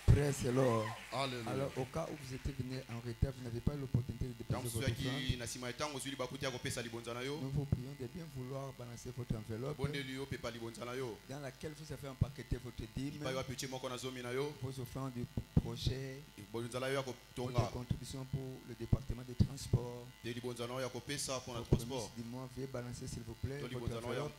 Praise the Lord. Alléluia. Alors, au cas où vous étiez venu en retard, vous n'avez pas l'opportunité de déposer votre offrande. Nous vous prions de bien vouloir balancer votre enveloppe dans laquelle vous avez empaqueté votre dîme, vos offrandes du projet, votre contribution pour le département des transports. Du mois, veuillez balancer s'il vous plaît votre enveloppe.